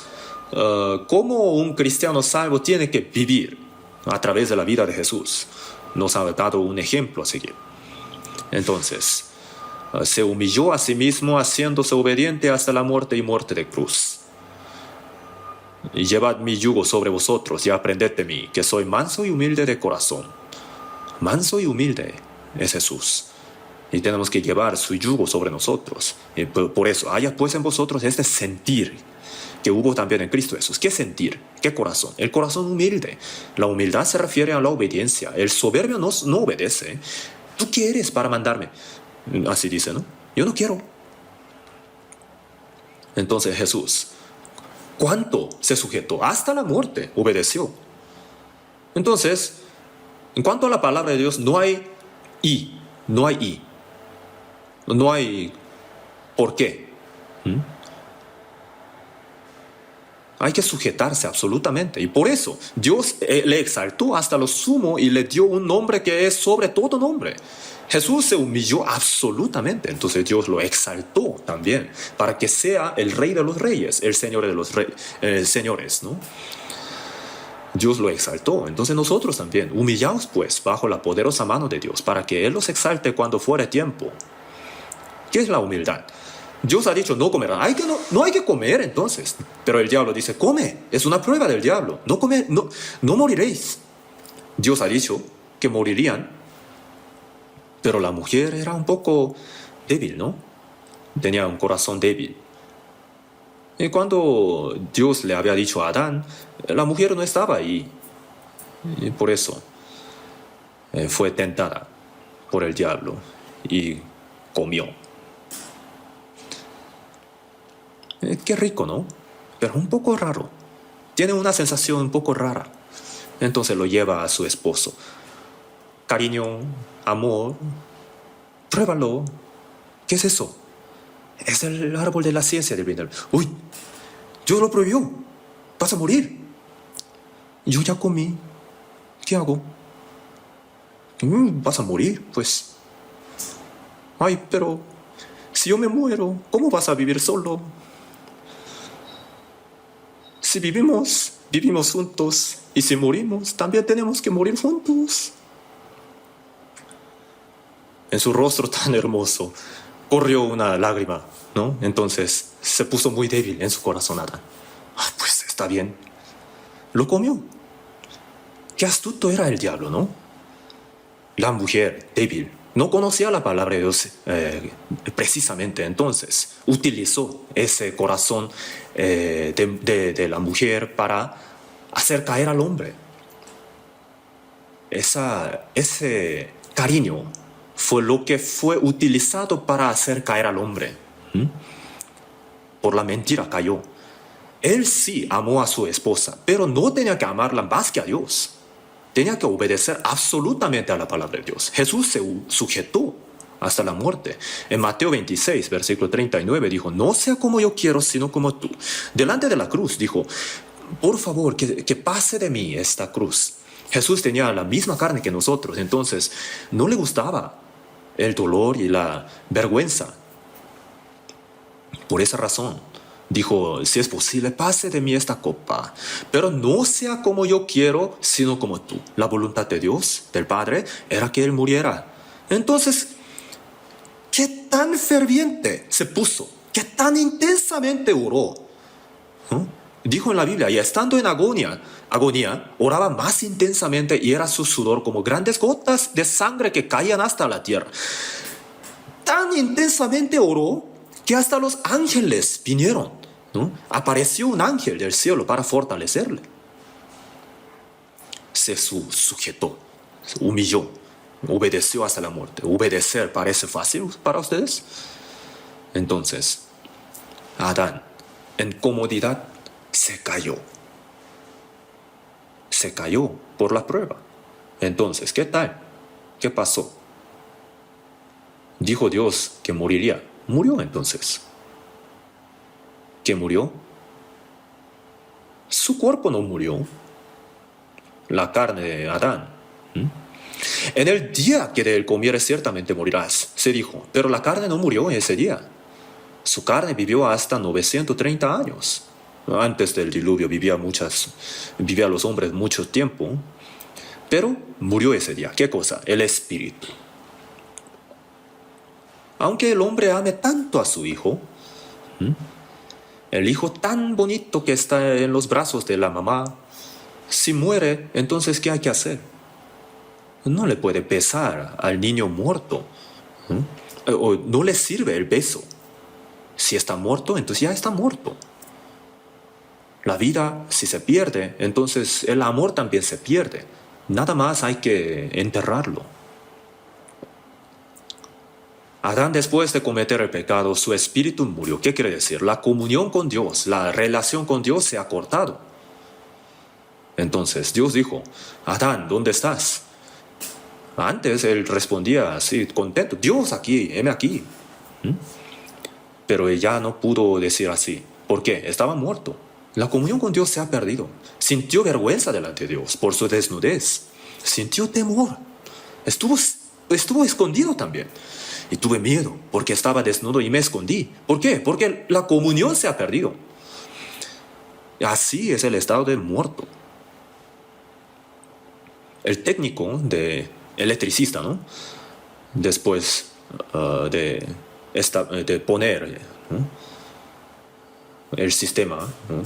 cómo un cristiano salvo tiene que vivir a través de la vida de Jesús. Nos ha dado un ejemplo a seguir. Entonces, se humilló a sí mismo, haciéndose obediente hasta la muerte y muerte de cruz. Y llevad mi yugo sobre vosotros y aprended de mí, que soy manso y humilde de corazón. Manso y humilde es Jesús. Y tenemos que llevar su yugo sobre nosotros. Y por eso, haya pues en vosotros este sentir que hubo también en Cristo Jesús. ¿Qué sentir? ¿Qué corazón? El corazón humilde. La humildad se refiere a la obediencia. El soberbio no obedece. ¿Tú qué eres para mandarme? Así dice, ¿no? Yo no quiero. Entonces Jesús, ¿cuánto se sujetó? Hasta la muerte obedeció. Entonces, en cuanto a la palabra de Dios, no hay por qué. Hay que sujetarse absolutamente. Y por eso Dios le exaltó hasta lo sumo y le dio un nombre que es sobre todo nombre. Jesús se humilló absolutamente. Entonces Dios lo exaltó también para que sea el Rey de los Reyes, el Señor de los señores, ¿no? Dios lo exaltó. Entonces nosotros también, humillaos pues bajo la poderosa mano de Dios para que Él los exalte cuando fuere tiempo. ¿Qué es la humildad? Dios ha dicho, no comerán. No hay que comer entonces. Pero el diablo dice, come. Es una prueba del diablo. No moriréis. Dios ha dicho que morirían. Pero la mujer era un poco débil, ¿no? Tenía un corazón débil. Y cuando Dios le había dicho a Adán, la mujer no estaba ahí. Y por eso fue tentada por el diablo y comió. Qué rico, ¿no? Pero un poco raro. Tiene una sensación un poco rara. Entonces lo lleva a su esposo. Cariño, amor, pruébalo. ¿Qué es eso? Es el árbol de la ciencia del bien y del mal. Uy, Dios lo prohibió. Vas a morir. Yo ya comí. ¿Qué hago? Vas a morir, pues. Ay, pero si yo me muero, ¿cómo vas a vivir solo? Si vivimos juntos. Y si morimos, también tenemos que morir juntos. En su rostro tan hermoso corrió una lágrima, ¿no? Entonces se puso muy débil en su corazón Adán. Pues está bien. Lo comió. Qué astuto era el diablo, ¿no? La mujer débil No conocía la palabra de Dios precisamente, entonces utilizó ese corazón de la mujer para hacer caer al hombre. Ese cariño fue lo que fue utilizado para hacer caer al hombre. Por la mentira cayó. Él sí amó a su esposa, pero no tenía que amarla más que a Dios. Tenía que obedecer absolutamente a la palabra de Dios. Jesús se sujetó hasta la muerte. En Mateo 26, versículo 39, dijo, no sea como yo quiero, sino como tú. Delante de la cruz dijo, por favor, que pase de mí esta cruz. Jesús tenía la misma carne que nosotros, entonces no le gustaba el dolor y la vergüenza. Por esa razón, dijo, si es posible, pase de mí esta copa, pero no sea como yo quiero, sino como tú. La voluntad de Dios, del Padre, era que Él muriera. Entonces, ¿qué tan ferviente se puso? ¿Qué tan intensamente oró? Dijo en la Biblia, y estando en agonía, oraba más intensamente y era su sudor como grandes gotas de sangre que caían hasta la tierra. Tan intensamente oró que hasta los ángeles vinieron, ¿no? Apareció un ángel del cielo para fortalecerle. Se sujetó, se humilló, obedeció hasta la muerte. ¿Obedecer parece fácil para ustedes? Entonces, Adán, en comodidad, se cayó. Se cayó por la prueba. Entonces, ¿qué tal? ¿Qué pasó? Dijo Dios que moriría. Murió entonces. ¿Qué murió? Su cuerpo no murió. La carne de Adán. En el día que de él comieres ciertamente morirás, se dijo. Pero la carne no murió en ese día. Su carne vivió hasta 930 años. Antes del diluvio vivían los hombres mucho tiempo. Pero murió ese día. ¿Qué cosa? El espíritu. Aunque el hombre ame tanto a su hijo, el hijo tan bonito que está en los brazos de la mamá, si muere, entonces ¿qué hay que hacer? No le puede besar al niño muerto. O no le sirve el beso. Si está muerto, entonces ya está muerto. La vida, si se pierde, entonces el amor también se pierde. Nada más hay que enterrarlo. Adán, después de cometer el pecado, su espíritu murió. ¿Qué quiere decir? La comunión con Dios, la relación con Dios se ha cortado. Entonces Dios dijo, Adán, ¿dónde estás? Antes él respondía así, contento, Dios aquí, heme aquí. Pero ella no pudo decir así. ¿Por qué? Estaba muerto. La comunión con Dios se ha perdido. Sintió vergüenza delante de Dios por su desnudez. Sintió temor. Estuvo escondido también. Y tuve miedo porque estaba desnudo y me escondí. ¿Por qué? Porque la comunión se ha perdido. Así es el estado del muerto. El técnico electricista, ¿no? Después de poner, ¿no?, el sistema, ¿no?,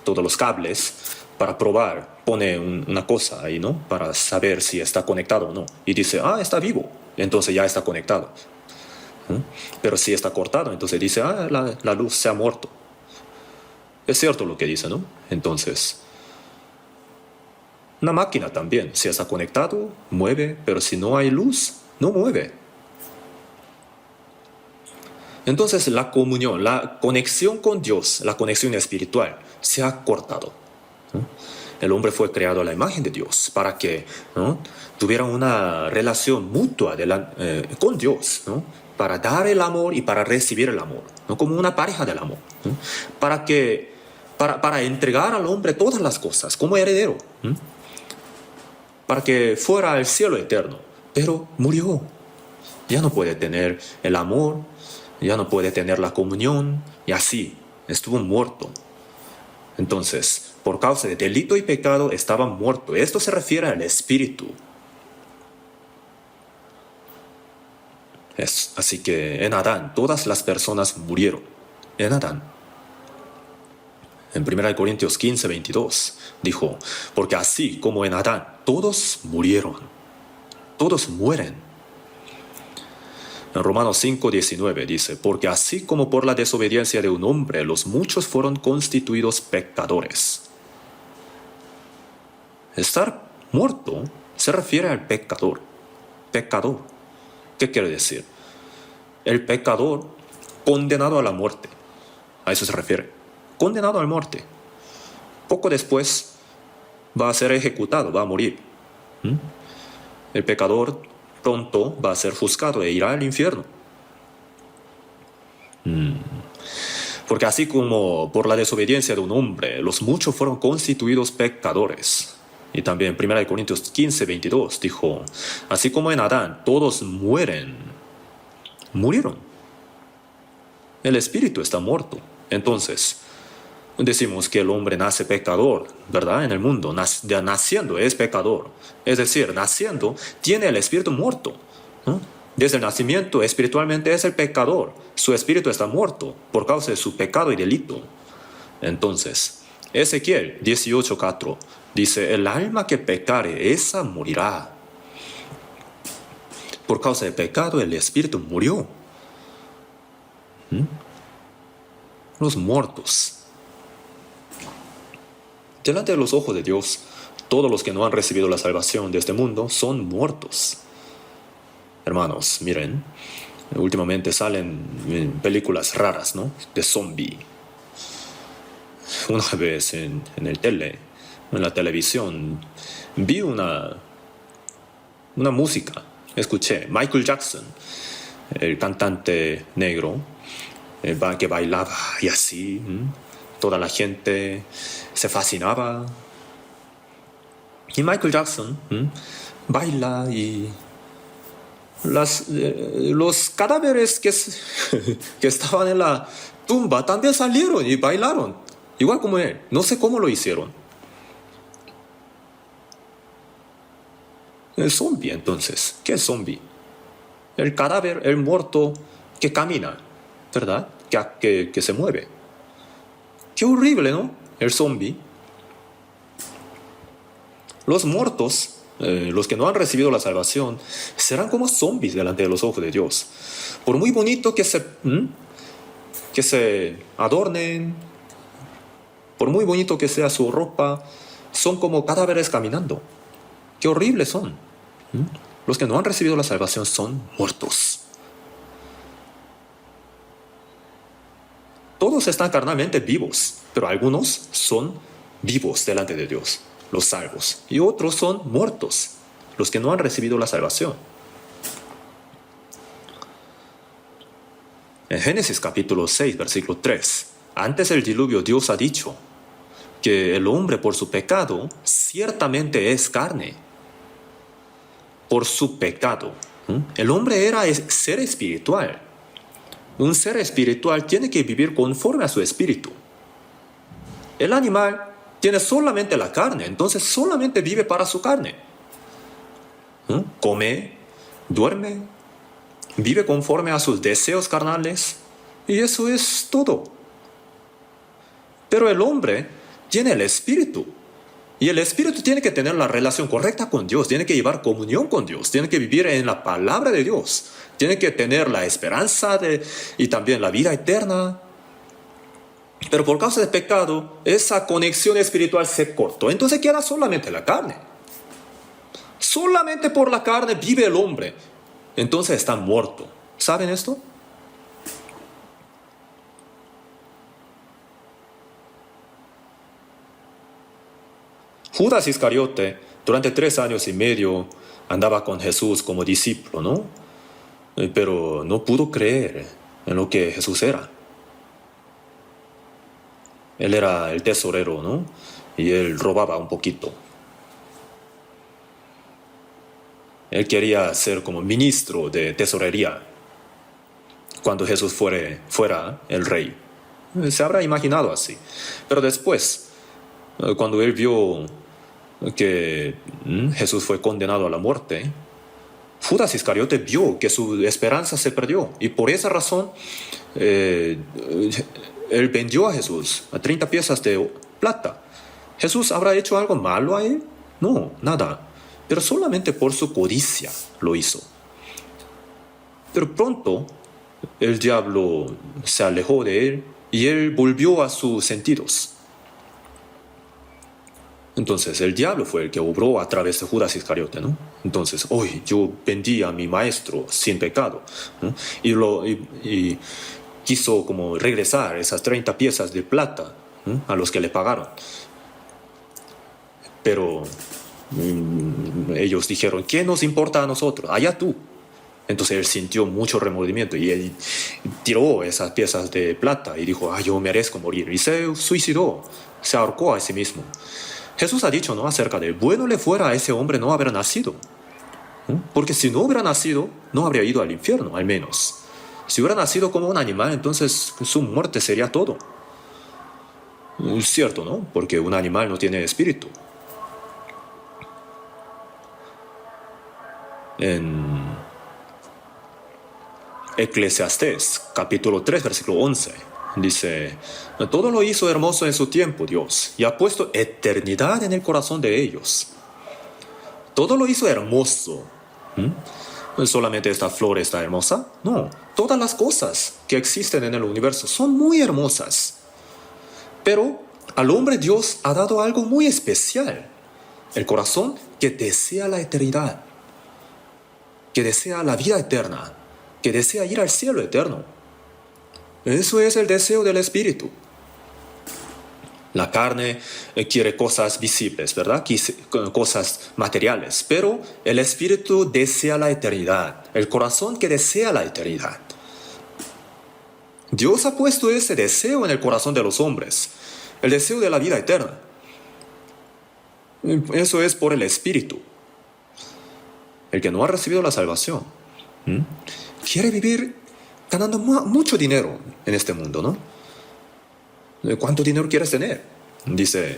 todos los cables para probar, pone una cosa ahí, ¿no?, para saber si está conectado o no. Y dice, está vivo, entonces ya está conectado. Pero si está cortado, entonces dice, la luz se ha muerto. Es cierto lo que dice, ¿no? Entonces, una máquina también, si está conectado, mueve, pero si no hay luz, no mueve. Entonces la comunión, la conexión con Dios, la conexión espiritual, se ha cortado. El hombre fue creado a la imagen de Dios para que, ¿no?, tuviera una relación mutua con Dios, ¿no?, para dar el amor y para recibir el amor, ¿no?, como una pareja del amor, ¿no?, para entregar al hombre todas las cosas como heredero, ¿no?, para que fuera al cielo eterno. Pero murió. Ya no puede tener el amor, ya no puede tener la comunión, y así estuvo muerto. Entonces, por causa de delito y pecado estaba muerto. Esto se refiere al espíritu. Así que en Adán todas las personas murieron. En Adán. En 1 Corintios 15, 22 dijo, porque así como en Adán todos murieron. Todos mueren. En Romanos 5:19 dice, porque así como por la desobediencia de un hombre los muchos fueron constituidos pecadores. Estar muerto se refiere al pecador. Pecador. ¿Qué quiere decir? El pecador condenado a la muerte. A eso se refiere. Condenado a la muerte. Poco después va a ser ejecutado, va a morir. El pecador pronto va a ser juzgado e irá al infierno. Porque así como por la desobediencia de un hombre, los muchos fueron constituidos pecadores. Y también en 1 Corintios 15:22 dijo, así como en Adán todos murieron. El espíritu está muerto. Entonces, decimos que el hombre nace pecador, ¿verdad? En el mundo, naciendo es pecador. Es decir, naciendo tiene el espíritu muerto, ¿no? Desde el nacimiento espiritualmente es el pecador. Su espíritu está muerto por causa de su pecado y delito. Entonces, Ezequiel 18:4 dice, el alma que pecare, esa morirá. Por causa del pecado, el espíritu murió. Los muertos. Delante de los ojos de Dios, todos los que no han recibido la salvación de este mundo son muertos. Hermanos, miren, últimamente salen películas raras, ¿no? De zombie. Una vez en la televisión, vi una música. Escuché Michael Jackson, el cantante negro, que bailaba y así. Toda la gente se fascinaba. Y Michael Jackson baila y los cadáveres que estaban en la tumba también salieron y bailaron, igual como él. No sé cómo lo hicieron. El zombie, entonces. ¿Qué es zombie? El cadáver, el muerto que camina, ¿verdad? Que se mueve. Qué horrible, ¿no? El zombie. Los muertos, los que no han recibido la salvación, serán como zombies delante de los ojos de Dios. Por muy bonito que se adornen, por muy bonito que sea su ropa, son como cadáveres caminando. Qué horribles son. Los que no han recibido la salvación son muertos. Todos están carnalmente vivos, pero algunos son vivos delante de Dios, los salvos, y otros son muertos, los que no han recibido la salvación. En Génesis capítulo 6, versículo 3, antes del diluvio Dios ha dicho que el hombre por su pecado ciertamente es carne. Por su pecado. El hombre era ser espiritual. Un ser espiritual tiene que vivir conforme a su espíritu. El animal tiene solamente la carne, entonces solamente vive para su carne. Come, duerme, vive conforme a sus deseos carnales, y eso es todo. Pero el hombre tiene el espíritu, y el espíritu tiene que tener la relación correcta con Dios, tiene que llevar comunión con Dios, tiene que vivir en la palabra de Dios, tiene que tener la esperanza y también la vida eterna. Pero por causa del pecado, esa conexión espiritual se cortó. Entonces queda solamente la carne. Solamente por la carne vive el hombre. Entonces está muerto. ¿Saben esto? Judas Iscariote, durante 3 años y medio, andaba con Jesús como discípulo, ¿no? Pero no pudo creer en lo que Jesús era. Él era el tesorero, ¿no? Y él robaba un poquito. Él quería ser como ministro de tesorería cuando Jesús fuera el rey. Se habrá imaginado así. Pero después, cuando él vio que Jesús fue condenado a la muerte, Judas Iscariote vio que su esperanza se perdió. Y por esa razón, él vendió a Jesús a 30 piezas de plata. ¿Jesús habrá hecho algo malo a él? No, nada. pero solamente por su codicia lo hizo. Pero pronto el diablo se alejó de él y él volvió a sus sentidos. Entonces el diablo fue el que obró a través de Judas Iscariote, ¿no? Entonces, hoy yo vendí a mi maestro sin pecado, ¿no? Y quiso como regresar esas 30 piezas de plata, ¿no?, a los que le pagaron. Pero ellos dijeron, ¿qué nos importa a nosotros? Allá tú. Entonces él sintió mucho remordimiento y él tiró esas piezas de plata y dijo, yo merezco morir. Y se suicidó, se ahorcó a sí mismo. Jesús ha dicho, ¿no?, acerca de bueno le fuera a ese hombre no haber nacido. Porque si no hubiera nacido, no habría ido al infierno, al menos. Si hubiera nacido como un animal, entonces su muerte sería todo. Es cierto, ¿no? Porque un animal no tiene espíritu. En Eclesiastés, capítulo 3, versículo 11, dice, todo lo hizo hermoso en su tiempo, Dios, y ha puesto eternidad en el corazón de ellos. Todo lo hizo hermoso. ¿Solamente esta flor está hermosa? No, todas las cosas que existen en el universo son muy hermosas. Pero al hombre Dios ha dado algo muy especial, el corazón que desea la eternidad, que desea la vida eterna, que desea ir al cielo eterno. Eso es el deseo del espíritu. La carne quiere cosas visibles, ¿verdad? Cosas materiales. Pero el espíritu desea la eternidad. El corazón que desea la eternidad. Dios ha puesto ese deseo en el corazón de los hombres. El deseo de la vida eterna. Eso es por el espíritu. El que no ha recibido la salvación quiere vivir ganando mucho dinero en este mundo, ¿no? ¿Cuánto dinero quieres tener? Dice,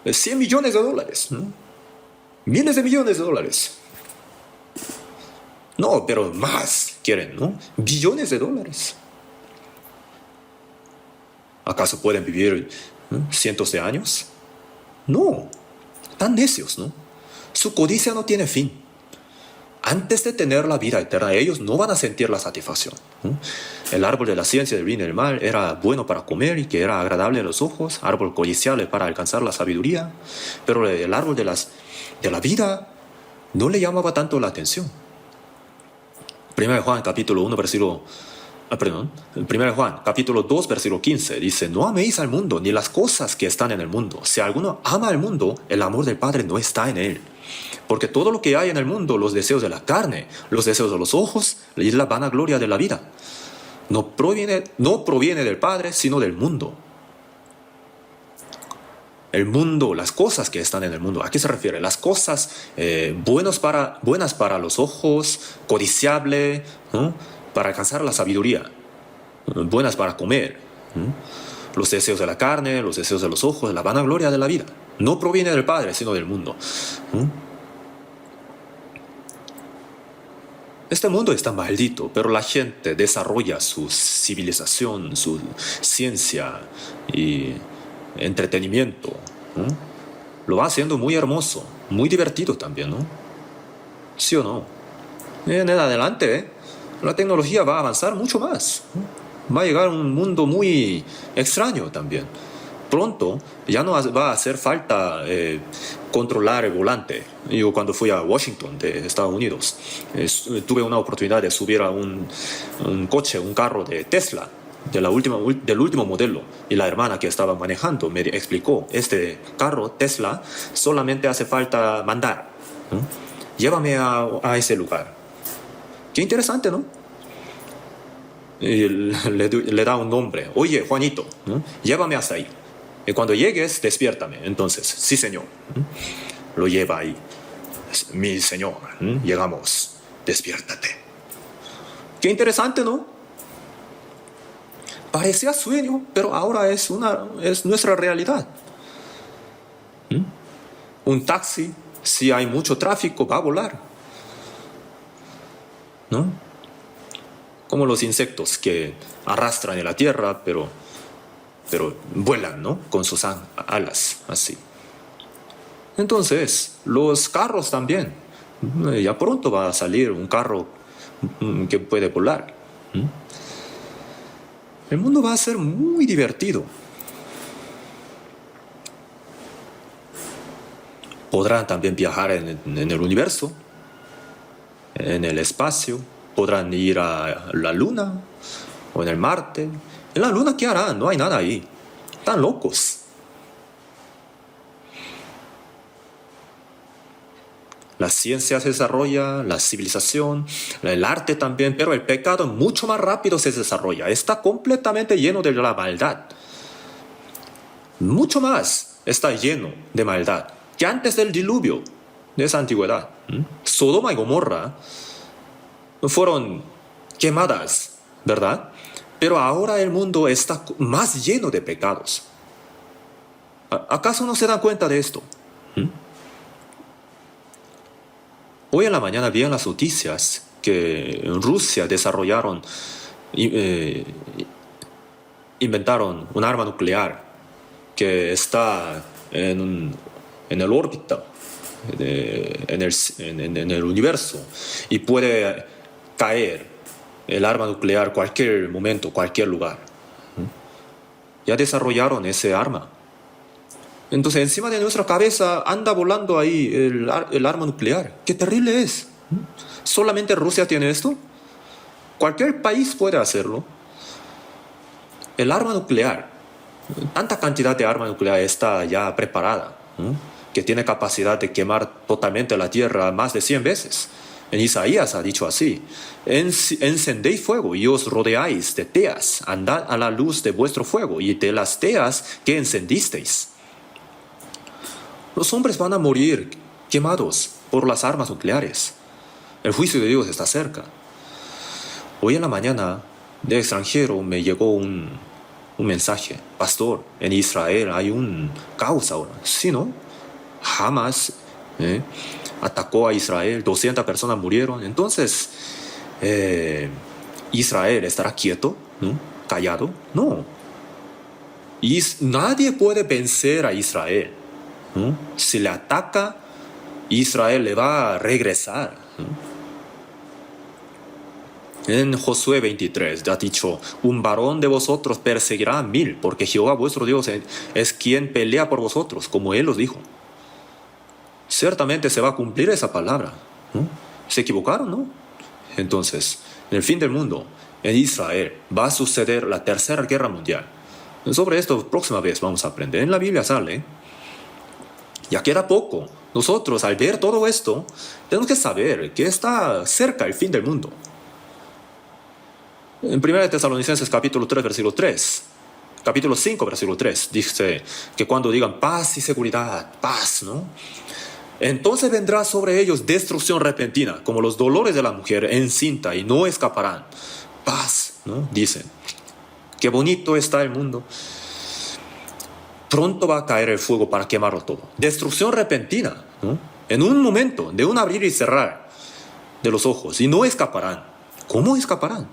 100 millones de dólares, ¿no? Miles de millones de dólares. No, pero más quieren, ¿no? Billones de dólares. ¿Acaso pueden vivir cientos de años? No, tan necios, ¿no? Su codicia no tiene fin. Antes de tener la vida eterna, ellos no van a sentir la satisfacción. El árbol de la ciencia del bien y del mal era bueno para comer y que era agradable a los ojos, árbol codiciable para alcanzar la sabiduría, pero el árbol de la vida no le llamaba tanto la atención. 1 Juan capítulo 1 versículo 1 Juan capítulo 2 versículo 15 dice, no améis al mundo ni las cosas que están en el mundo. Si alguno ama al mundo, el amor del Padre no está en él. Porque todo lo que hay en el mundo, los deseos de la carne, los deseos de los ojos y la vanagloria de la vida, no proviene del Padre, sino del mundo. El mundo, las cosas que están en el mundo, ¿a qué se refiere? Las cosas buenas para los ojos, codiciable, ¿no?, para alcanzar la sabiduría, buenas para comer, los deseos de la carne, los deseos de los ojos, la vanagloria de la vida. No proviene del Padre, sino del mundo. Este mundo está maldito, pero la gente desarrolla su civilización, su ciencia y entretenimiento. Lo va haciendo muy hermoso, muy divertido también, ¿no? ¿Sí o no? En adelante, la tecnología va a avanzar mucho más. Va a llegar a un mundo muy extraño también. Pronto ya no va a hacer falta controlar el volante. Yo cuando fui a Washington, de Estados Unidos, tuve una oportunidad de subir a un carro de Tesla, del último modelo. Y la hermana que estaba manejando me explicó, este carro Tesla solamente hace falta mandar. Llévame a ese lugar. Qué interesante, ¿no? Y le da un nombre. Oye, Juanito, llévame hasta ahí. Y cuando llegues, despiértame. Entonces, sí, señor. Lo lleva ahí. Mi señor, llegamos. Despiértate. Qué interesante, ¿no? Parecía sueño, pero ahora es nuestra realidad. Un taxi, si hay mucho tráfico, va a volar, ¿no? Como los insectos que arrastran en la tierra, pero vuelan, ¿no?, con sus alas, así. Entonces, los carros también. Ya pronto va a salir un carro que puede volar. El mundo va a ser muy divertido. Podrán también viajar en el universo, en el espacio. Podrán ir a la luna o en el Marte. En la luna, ¿qué harán? No hay nada ahí. Están locos. La ciencia se desarrolla, la civilización, el arte también, pero el pecado mucho más rápido se desarrolla. Está completamente lleno de la maldad. Mucho más está lleno de maldad que antes del diluvio de esa antigüedad. Sodoma y Gomorra fueron quemadas, ¿verdad? Pero ahora el mundo está más lleno de pecados. ¿Acaso no se dan cuenta de esto? Hoy en la mañana vi en las noticias que en Rusia inventaron un arma nuclear que está en el órbita, en el universo, y puede caer el arma nuclear cualquier momento, cualquier lugar. Ya desarrollaron ese arma. Entonces, encima de nuestra cabeza anda volando ahí el arma nuclear. ¡Qué terrible es! ¿Solamente Rusia tiene esto? Cualquier país puede hacerlo. El arma nuclear, tanta cantidad de arma nuclear está ya preparada, que tiene capacidad de quemar totalmente la tierra más de 100 veces. En Isaías ha dicho así: encendéis fuego y os rodeáis de teas, andad a la luz de vuestro fuego y de las teas que encendisteis. Los hombres van a morir quemados por las armas nucleares. El juicio de Dios está cerca. Hoy en la mañana, de extranjero, me llegó un mensaje: pastor, en Israel hay un caos ahora. Sí, ¿no? Hamas atacó a Israel, 200 personas murieron. Entonces, ¿Israel estará quieto? ¿No? ¿Callado? No. Nadie puede vencer a Israel. Si le ataca, Israel le va a regresar. En Josué 23 ha dicho: un varón de vosotros perseguirá a 1000, porque Jehová vuestro Dios es quien pelea por vosotros, como él os dijo. Ciertamente se va a cumplir esa palabra. ¿Se equivocaron, no? Entonces, en el fin del mundo, en Israel va a suceder la tercera guerra mundial. Sobre esto próxima vez vamos a aprender. En la Biblia sale. Ya queda poco. Nosotros, al ver todo esto, tenemos que saber que está cerca el fin del mundo. En 1 Tesalonicenses capítulo 3, versículo 3, capítulo 5, versículo 3, dice que cuando digan paz y seguridad, paz, ¿no? Entonces vendrá sobre ellos destrucción repentina, como los dolores de la mujer encinta, y no escaparán. Paz, ¿no? Dicen. Qué bonito está el mundo. Pronto va a caer el fuego para quemarlo todo. Destrucción repentina, ¿no? En un momento, de un abrir y cerrar de los ojos, y no escaparán. ¿Cómo escaparán?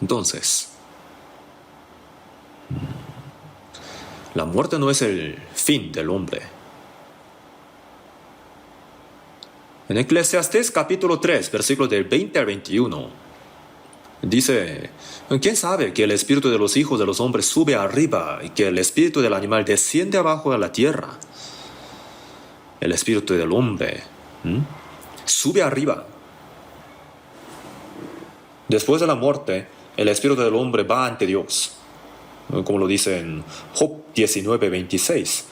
Entonces, la muerte no es el fin del hombre. En Eclesiastés capítulo 3, versículos del 20 al 21, dice: ¿quién sabe que el espíritu de los hijos de los hombres sube arriba y que el espíritu del animal desciende abajo a la tierra? El espíritu del hombre sube arriba. Después de la muerte, el espíritu del hombre va ante Dios, como lo dice en Job 19, 26.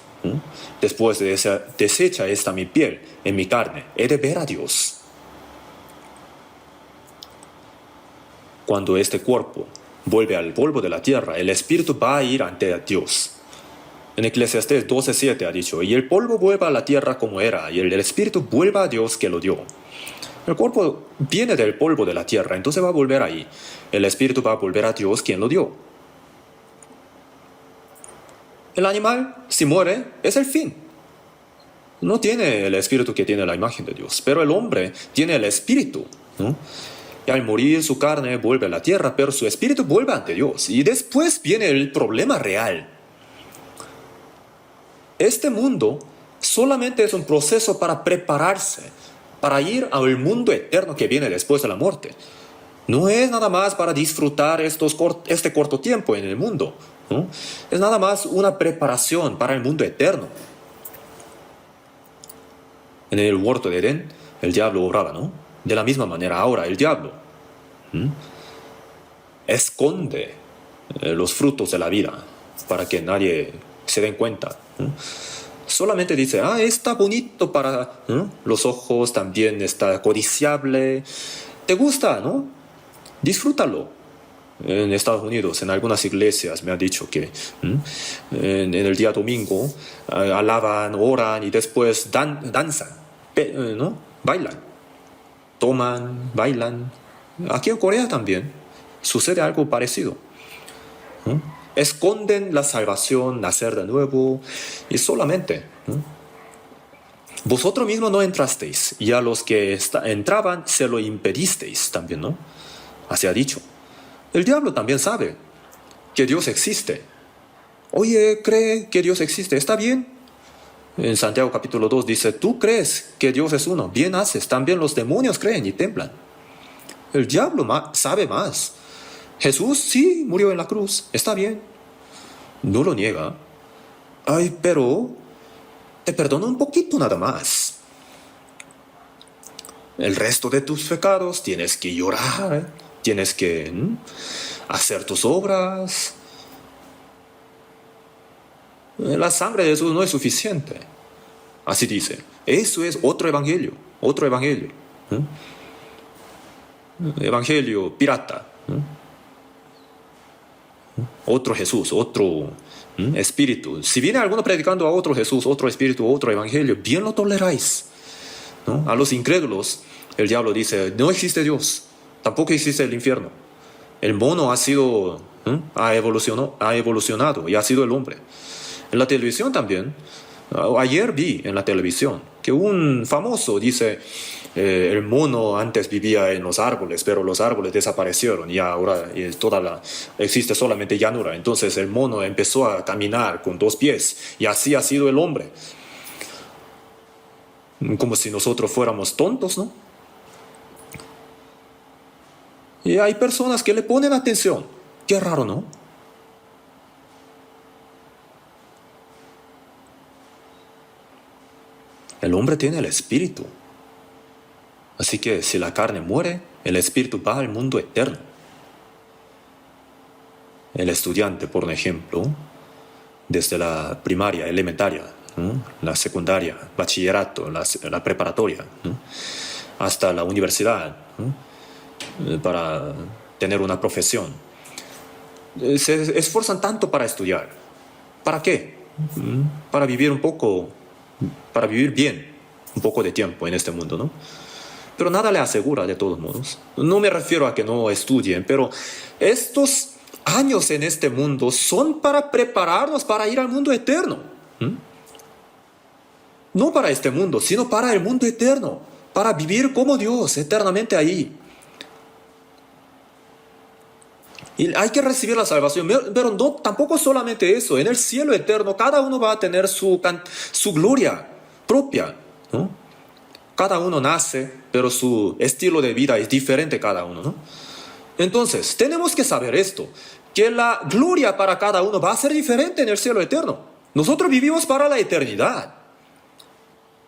Después de esa desecha esta mi piel, en mi carne, he de ver a Dios. Cuando este cuerpo vuelve al polvo de la tierra, el espíritu va a ir ante Dios. En Eclesiastés 12:7 ha dicho: y el polvo vuelva a la tierra como era, y el espíritu vuelva a Dios que lo dio. El cuerpo viene del polvo de la tierra, entonces va a volver ahí. El espíritu va a volver a Dios quien lo dio. El animal, si muere, es el fin. No tiene el espíritu que tiene la imagen de Dios, pero el hombre tiene el espíritu, ¿no? Y al morir su carne vuelve a la tierra, pero su espíritu vuelve ante Dios. Y después viene el problema real. este mundo solamente es un proceso para prepararse, para ir al mundo eterno que viene después de la muerte. No es nada más para disfrutar este corto tiempo en el mundo, ¿no? Es nada más una preparación para el mundo eterno. En el huerto de Edén, el diablo obraba, ¿no? De la misma manera ahora el diablo esconde los frutos de la vida para que nadie se den cuenta, ¿no? Solamente dice, está bonito para los ojos, también está codiciable. ¿Te gusta, no? Disfrútalo. En Estados Unidos, en algunas iglesias me han dicho que en el día domingo alaban, oran y después danzan, ¿no? Bailan, toman, bailan. Aquí en Corea también sucede algo parecido. Esconden la salvación, nacer de nuevo, y solamente vosotros mismos no entrasteis, y a los que entraban se lo impedisteis también, ¿no? Así ha dicho. El diablo también sabe que Dios existe. Oye, cree que Dios existe, ¿está bien? En Santiago capítulo 2 dice, tú crees que Dios es uno, bien haces, también los demonios creen y temblan. El diablo sabe más. Jesús sí murió en la cruz, está bien. No lo niega. Pero te perdono un poquito nada más. El resto de tus pecados tienes que llorar, tienes que hacer tus obras. La sangre de Jesús no es suficiente. Así dice. Eso es otro evangelio. Otro evangelio. Evangelio pirata. Otro Jesús, otro espíritu. Si viene alguno predicando a otro Jesús, otro espíritu, otro evangelio, bien lo toleráis, ¿no? A los incrédulos, el diablo dice, no existe Dios, tampoco existe el infierno. El mono ha evolucionado y ha sido el hombre. En la televisión también, ayer vi en la televisión que un famoso dice, el mono antes vivía en los árboles, pero los árboles desaparecieron y ahora existe solamente llanura. Entonces el mono empezó a caminar con 2 pies y así ha sido el hombre. Como si nosotros fuéramos tontos, ¿no? Y hay personas que le ponen atención. Qué raro, ¿no? El hombre tiene el espíritu. Así que si la carne muere, el espíritu va al mundo eterno. El estudiante, por ejemplo, desde la primaria, elementaria, ¿no? La secundaria, bachillerato, la preparatoria, ¿no? Hasta la universidad, ¿no? Para tener una profesión. Se esfuerzan tanto para estudiar. ¿Para qué? Para vivir para vivir bien un poco de tiempo en este mundo, ¿no? Pero nada le asegura de todos modos. No me refiero a que no estudien, pero estos años en este mundo son para prepararnos para ir al mundo eterno. No para este mundo, sino para el mundo eterno, para vivir como Dios eternamente ahí. Y hay que recibir la salvación, pero no, tampoco solamente eso. En el cielo eterno cada uno va a tener su gloria propia, ¿no? Cada uno nace, pero su estilo de vida es diferente cada uno, ¿no? Entonces, tenemos que saber esto, que la gloria para cada uno va a ser diferente en el cielo eterno. Nosotros vivimos para la eternidad.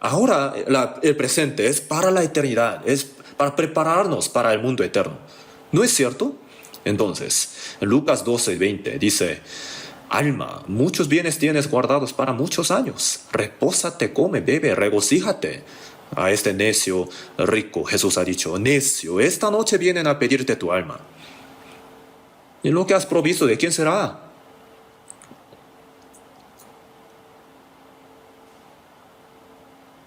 Ahora el presente es para la eternidad, es para prepararnos para el mundo eterno. ¿No es cierto? Entonces, en Lucas 12:20 dice, alma, muchos bienes tienes guardados para muchos años. Repósate, come, bebe, regocíjate. A este necio rico Jesús ha dicho, necio, esta noche vienen a pedirte tu alma. ¿Y lo que has provisto de quién será?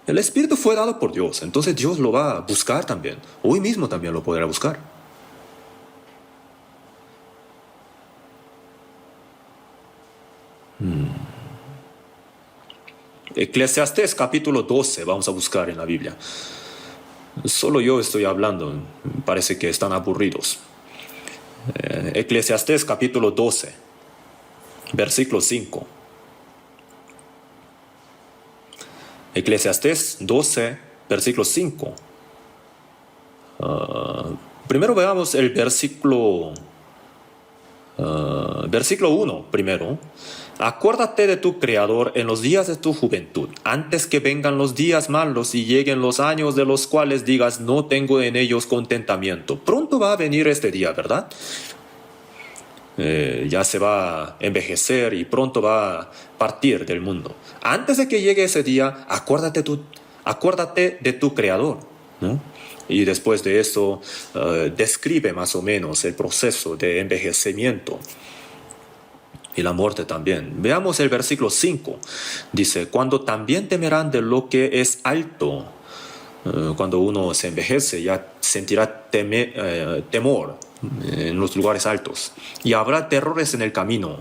El Espíritu fue dado por Dios, entonces Dios lo va a buscar también. Hoy mismo también lo podrá buscar. Eclesiastés capítulo 12 vamos a buscar en la Biblia. Solo yo estoy hablando, parece que están aburridos. Eclesiastés capítulo 12, versículo 5. Eclesiastés 12, versículo 5. Primero veamos el versículo 1 primero. Acuérdate de tu Creador en los días de tu juventud, antes que vengan los días malos y lleguen los años de los cuales digas, no tengo en ellos contentamiento. Pronto va a venir este día, ¿verdad? Ya se va a envejecer y pronto va a partir del mundo. Antes de que llegue ese día, acuérdate de tu Creador, ¿no? Y después de eso, describe más o menos el proceso de envejecimiento y la muerte también. Veamos el versículo 5. Dice, cuando también temerán de lo que es alto. Cuando uno se envejece, ya sentirá temor en los lugares altos. Y habrá terrores en el camino.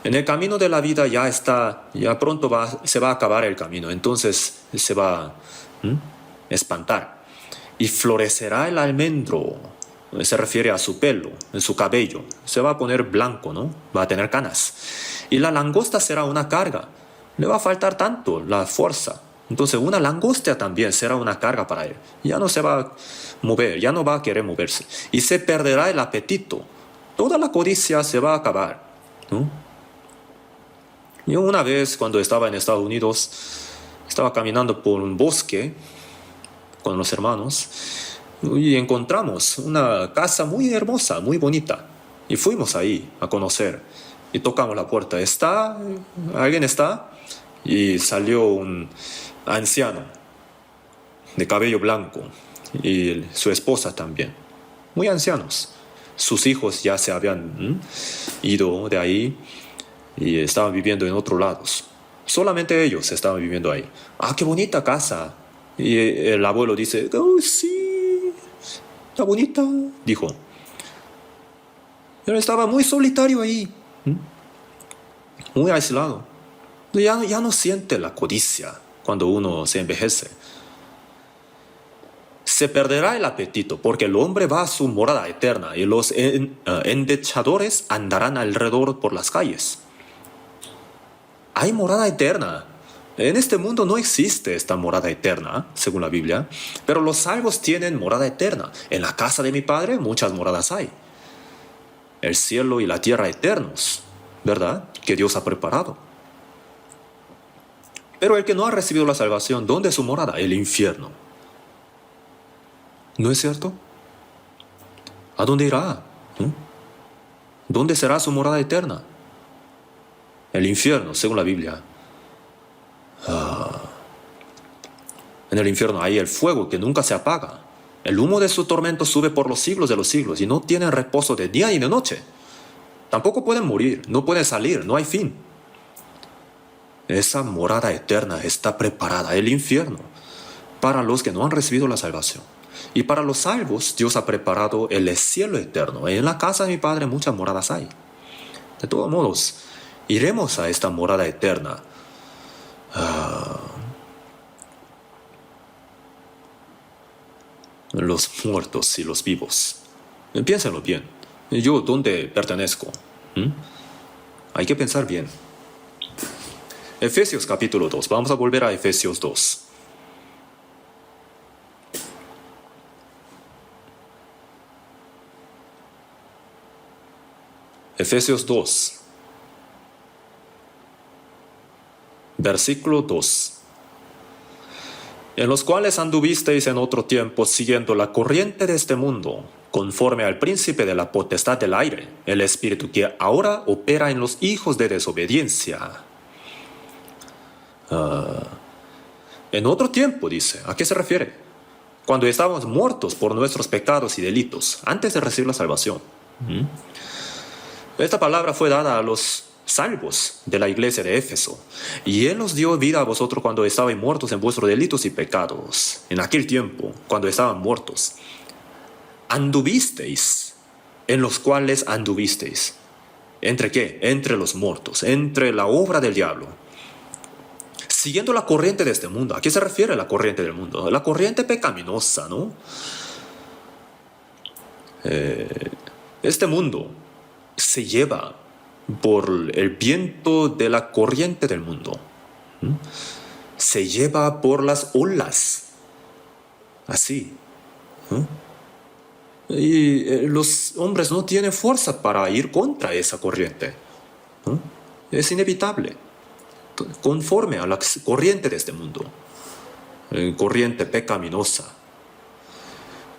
En el camino de la vida ya pronto se va a acabar el camino. Entonces se va a espantar. Y florecerá el almendro. Se refiere a su pelo, en su cabello. Se va a poner blanco, ¿no? Va a tener canas. Y la langosta será una carga. Le va a faltar tanto la fuerza. Entonces una langosta también será una carga para él. Ya no se va a mover, ya no va a querer moverse. Y se perderá el apetito. Toda la codicia se va a acabar, ¿no? Yo una vez, cuando estaba en Estados Unidos, estaba caminando por un bosque con los hermanos y encontramos una casa muy hermosa, muy bonita. Y fuimos ahí a conocer. Y tocamos la puerta. ¿Alguien está? Y salió un anciano de cabello blanco y su esposa también. Muy ancianos. Sus hijos ya se habían ido de ahí y estaban viviendo en otros lados. Solamente ellos estaban viviendo ahí. ¡Ah, qué bonita casa! Y el abuelo dice, ¡oh, sí! Está bonita, dijo. Pero estaba muy solitario ahí, muy aislado. Ya no siente la codicia cuando uno se envejece. Se perderá el apetito porque el hombre va a su morada eterna y los endechadores andarán alrededor por las calles. Hay morada eterna. En este mundo no existe esta morada eterna, según la Biblia, pero los salvos tienen morada eterna. En la casa de mi Padre muchas moradas hay. El cielo y la tierra eternos, ¿verdad? Que Dios ha preparado. Pero el que no ha recibido la salvación, ¿dónde es su morada? El infierno. ¿No es cierto? ¿A dónde irá? ¿Dónde será su morada eterna? El infierno, según la Biblia. En el infierno hay el fuego que nunca se apaga. El humo de su tormento sube por los siglos de los siglos y no tienen reposo de día y de noche. Tampoco pueden morir, no pueden salir, no hay fin. Esa morada eterna está preparada, el infierno, para los que no han recibido la salvación. Y para los salvos, Dios ha preparado el cielo eterno. En la casa de mi Padre muchas moradas hay. De todos modos, iremos a esta morada eterna. Los muertos y los vivos. Piénsenlo bien. ¿Yo dónde pertenezco? Hay que pensar bien. Efesios capítulo 2. Vamos a volver a Efesios 2. Efesios 2. Versículo 2. En los cuales anduvisteis en otro tiempo siguiendo la corriente de este mundo, conforme al príncipe de la potestad del aire, el espíritu que ahora opera en los hijos de desobediencia. En otro tiempo, dice. ¿A qué se refiere? Cuando estábamos muertos por nuestros pecados y delitos, antes de recibir la salvación. Esta palabra fue dada a los salvos de la iglesia de Éfeso, y Él os dio vida a vosotros cuando estabais muertos en vuestros delitos y pecados. En aquel tiempo, cuando estaban muertos, anduvisteis, en los cuales anduvisteis. ¿Entre qué? Entre los muertos, entre la obra del diablo. Siguiendo la corriente de este mundo. ¿A qué se refiere la corriente del mundo? La corriente pecaminosa, ¿no? Este mundo se lleva por el viento de la corriente del mundo. se lleva por las olas. Así. ¿No? Y los hombres no tienen fuerza para ir contra esa corriente. ¿No? Es inevitable. Conforme a la corriente de este mundo. Corriente pecaminosa.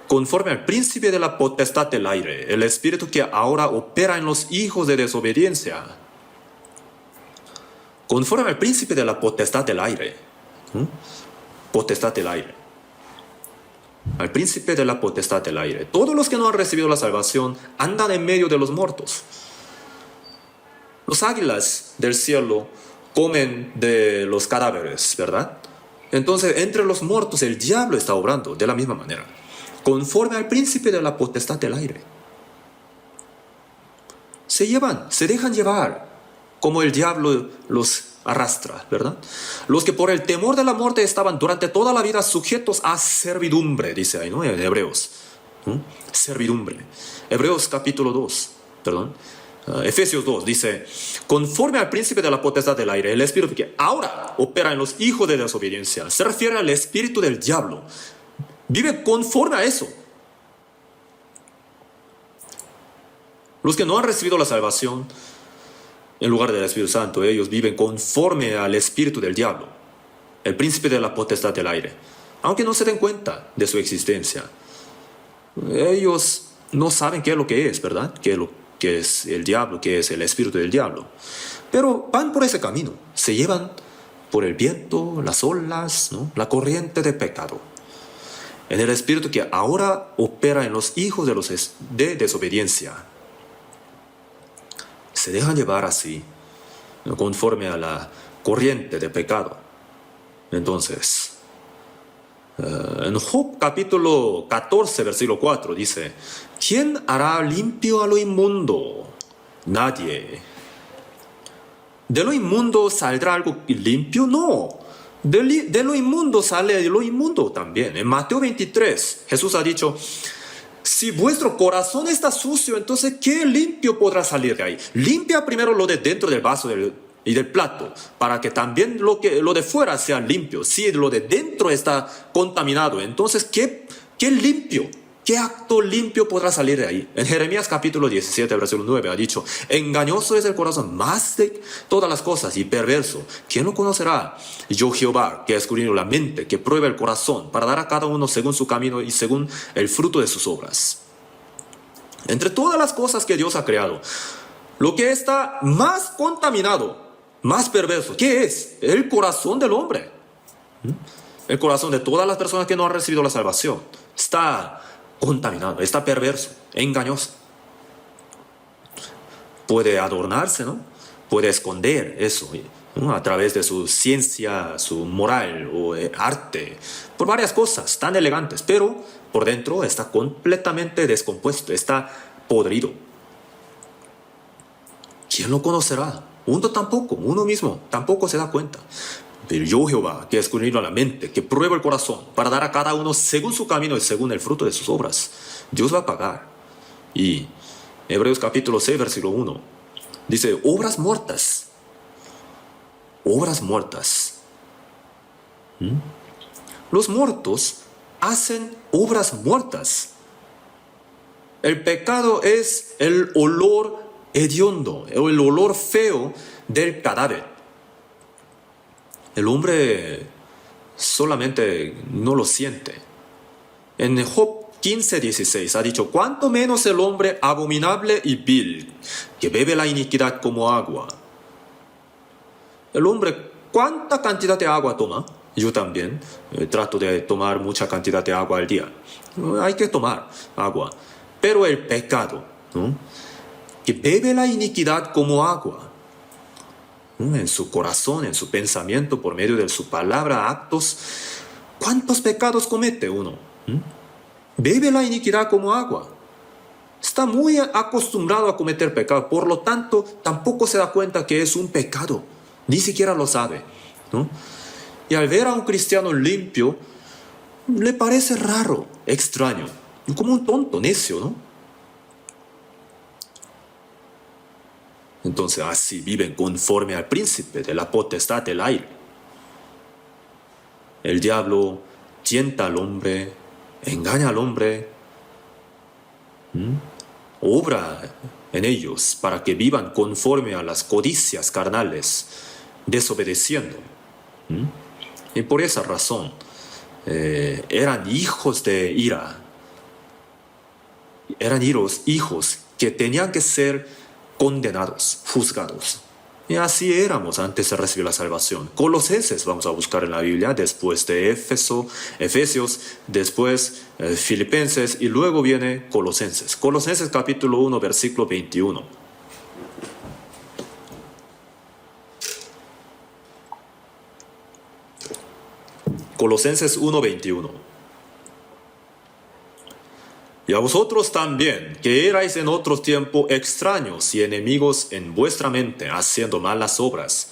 Conforme al príncipe de la potestad del aire, el espíritu que ahora opera en los hijos de desobediencia. Conforme al príncipe de la potestad del aire. Potestad del aire. Al príncipe de la potestad del aire. Todos los que no han recibido la salvación andan en medio de los muertos. Los águilas del cielo comen de los cadáveres, ¿verdad? Entonces, entre los muertos el diablo está obrando de la misma manera. Conforme al príncipe de la potestad del aire. Se dejan llevar, como el diablo los arrastra, ¿verdad? Los que por el temor de la muerte estaban durante toda la vida sujetos a servidumbre, dice ahí, ¿no? En Hebreos. Servidumbre. Hebreos capítulo 2, perdón. Efesios 2 dice, conforme al príncipe de la potestad del aire, el espíritu que ahora opera en los hijos de desobediencia, se refiere al espíritu del diablo. Vive conforme a eso. Los que no han recibido la salvación, en lugar del Espíritu Santo, ellos viven conforme al espíritu del diablo, el príncipe de la potestad del aire, aunque no se den cuenta de su existencia. Ellos no saben qué es lo que es, ¿verdad? Qué es el diablo, qué es el espíritu del diablo. Pero van por ese camino, se llevan por el viento, las olas, ¿no? La corriente de pecado. En el espíritu que ahora opera en los hijos de desobediencia. Se dejan llevar así, conforme a la corriente de pecado. Entonces, en Job capítulo 14, versículo 4 dice, ¿quién hará limpio a lo inmundo? Nadie. ¿De lo inmundo saldrá algo limpio? No. De lo inmundo sale lo inmundo también. En Mateo 23, Jesús ha dicho, si vuestro corazón está sucio, entonces ¿qué limpio podrá salir de ahí? Limpia primero lo de dentro del vaso y del plato, para que también lo de fuera sea limpio. Si lo de dentro está contaminado, entonces ¿qué limpio? ¿Qué acto limpio podrá salir de ahí? En Jeremías capítulo 17, versículo 9 ha dicho, engañoso es el corazón más de todas las cosas y perverso. ¿Quién lo conocerá? Yo Jehová, que he escudriñado la mente, que prueba el corazón, para dar a cada uno según su camino y según el fruto de sus obras. Entre todas las cosas que Dios ha creado, lo que está más contaminado, más perverso, ¿qué es? El corazón del hombre. El corazón de todas las personas que no han recibido la salvación está contaminado, está perverso, engañoso. Puede adornarse, ¿no? Puede esconder eso, ¿no? A través de su ciencia, su moral o arte, por varias cosas tan elegantes, pero por dentro está completamente descompuesto, está podrido. ¿Quién lo conocerá? Uno mismo tampoco se da cuenta. Pero yo Jehová, que he escudriñado la mente, que prueba el corazón, para dar a cada uno según su camino y según el fruto de sus obras. Dios va a pagar. Y Hebreos capítulo 6, versículo 1, dice, obras muertas. Obras muertas. Los muertos hacen obras muertas. El pecado es el olor hediondo, el olor feo del cadáver. El hombre solamente no lo siente. En Job 15:16 ha dicho, cuánto menos el hombre abominable y vil, que bebe la iniquidad como agua. El hombre, ¿cuánta cantidad de agua toma? Yo también trato de tomar mucha cantidad de agua al día. Hay que tomar agua. Pero el pecado, ¿no? Que bebe la iniquidad como agua. En su corazón, en su pensamiento, por medio de su palabra, actos, ¿cuántos pecados comete uno? Bebe la iniquidad como agua. Está muy acostumbrado a cometer pecado, por lo tanto, tampoco se da cuenta que es un pecado, ni siquiera lo sabe, ¿no? Y al ver a un cristiano limpio, le parece raro, extraño, como un tonto, necio, ¿no? Entonces así viven conforme al príncipe de la potestad del aire. el diablo tienta al hombre, engaña al hombre, obra en ellos para que vivan conforme a las codicias carnales, desobedeciendo. Y por esa razón eran hijos de ira, eran hijos que tenían que ser condenados, juzgados. Y así éramos antes de recibir la salvación. Colosenses vamos a buscar en la Biblia, después de Efesios, después Filipenses y luego viene Colosenses. Colosenses capítulo 1, versículo 21. Colosenses 1, 21. Y a vosotros también, que erais en otro tiempo extraños y enemigos en vuestra mente, haciendo malas obras.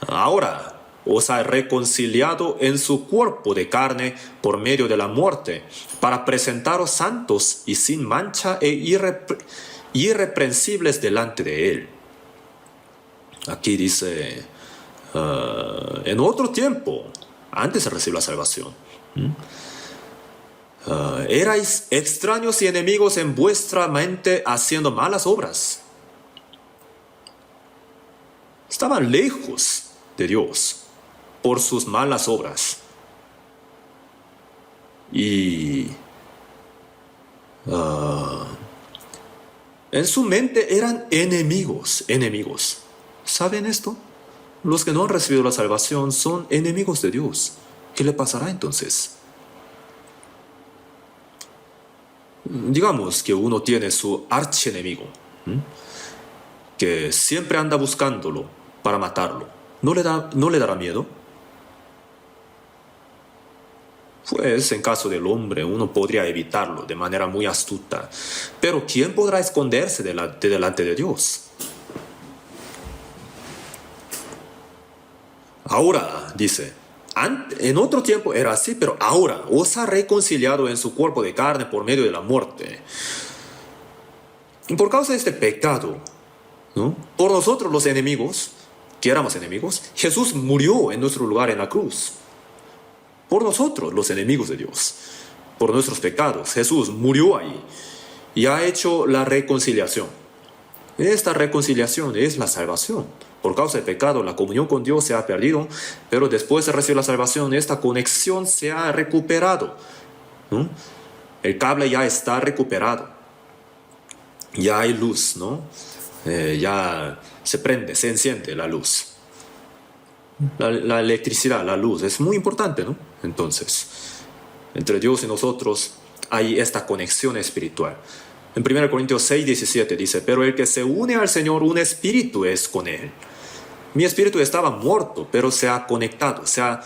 Ahora os ha reconciliado en su cuerpo de carne por medio de la muerte, para presentaros santos y sin mancha e irreprensibles delante de él. Aquí dice, en otro tiempo, antes de recibir la salvación. Erais extraños y enemigos en vuestra mente haciendo malas obras. Estaban lejos de Dios por sus malas obras. Y en su mente eran enemigos. ¿Saben esto? Los que no han recibido la salvación son enemigos de Dios. ¿Qué le pasará entonces? Digamos que uno tiene su archienemigo, que siempre anda buscándolo para matarlo. ¿No le dará miedo? Pues en caso del hombre uno podría evitarlo de manera muy astuta. Pero ¿quién podrá esconderse delante de Dios? Ahora, dice, en otro tiempo era así, pero ahora os ha reconciliado en su cuerpo de carne por medio de la muerte. Y por causa de este pecado, ¿no? Por nosotros los enemigos, que éramos enemigos, Jesús murió en nuestro lugar en la cruz. Por nosotros los enemigos de Dios, por nuestros pecados, Jesús murió ahí y ha hecho la reconciliación. Esta reconciliación es la salvación. Por causa del pecado, la comunión con Dios se ha perdido, pero después de recibir la salvación, esta conexión se ha recuperado, ¿no? El cable ya está recuperado. Ya hay luz, ¿no? Ya se prende, se enciende la luz. La electricidad, la luz, es muy importante, ¿no? Entonces, entre Dios y nosotros hay esta conexión espiritual. En 1 Corintios 6, 17 dice, pero el que se une al Señor, un espíritu es con él. Mi espíritu estaba muerto, pero se ha conectado, se ha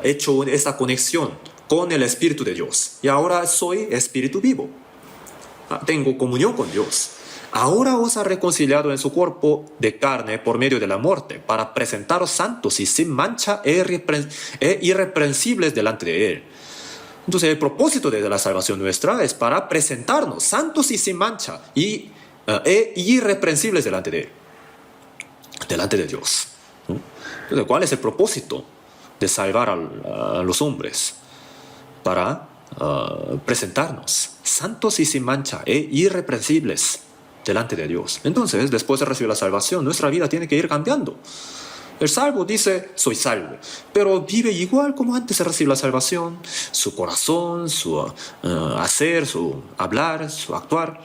hecho esta conexión con el Espíritu de Dios. Y ahora soy espíritu vivo. Tengo comunión con Dios. Ahora os ha reconciliado en su cuerpo de carne por medio de la muerte, para presentaros santos y sin mancha e irreprensibles delante de Él. Entonces el propósito de la salvación nuestra es para presentarnos santos y sin mancha e irreprensibles delante de Él, delante de Dios. Entonces, ¿cuál es el propósito de salvar a los hombres? Para presentarnos santos y sin mancha e irreprensibles delante de Dios. Entonces, después de recibir la salvación, nuestra vida tiene que ir cambiando. El salvo dice, soy salvo, pero vive igual como antes de recibir la salvación. Su corazón, su hacer, su hablar, su actuar,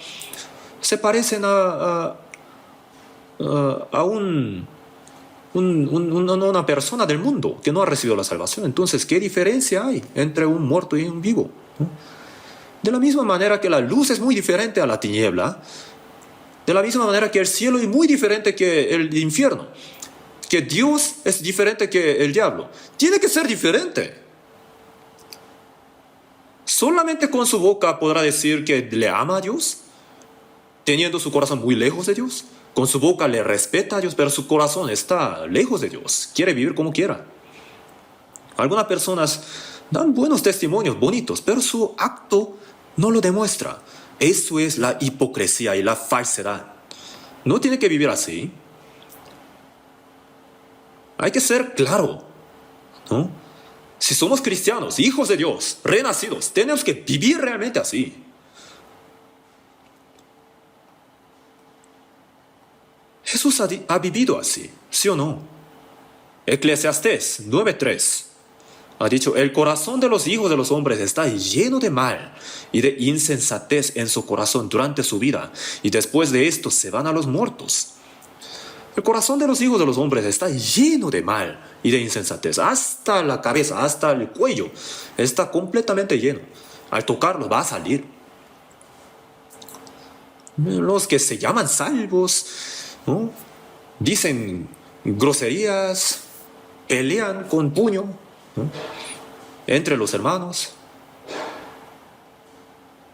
se parecen a una persona del mundo que no ha recibido la salvación. Entonces, ¿qué diferencia hay entre un muerto y un vivo? De la misma manera que la luz es muy diferente a la tiniebla, de la misma manera que el cielo es muy diferente que el infierno, que Dios es diferente que el diablo. Tiene que ser diferente. Solamente con su boca podrá decir que le ama a Dios, teniendo su corazón muy lejos de Dios. Con su boca le respeta a Dios, pero su corazón está lejos de Dios. Quiere vivir como quiera. Algunas personas dan buenos testimonios, bonitos, pero su acto no lo demuestra. Eso es la hipocresía y la falsedad. No tiene que vivir así. Hay que ser claro, ¿no? Si somos cristianos, hijos de Dios, renacidos, tenemos que vivir realmente así. Jesús ha vivido así, ¿sí o no? Eclesiastés 9:3 ha dicho, el corazón de los hijos de los hombres está lleno de mal y de insensatez en su corazón durante su vida, y después de esto se van a los muertos. El corazón de los hijos de los hombres está lleno de mal y de insensatez, hasta la cabeza, hasta el cuello, está completamente lleno. Al tocarlo va a salir. Los que se llaman salvos, ¿no?, dicen groserías, pelean con puño, ¿no?, entre los hermanos.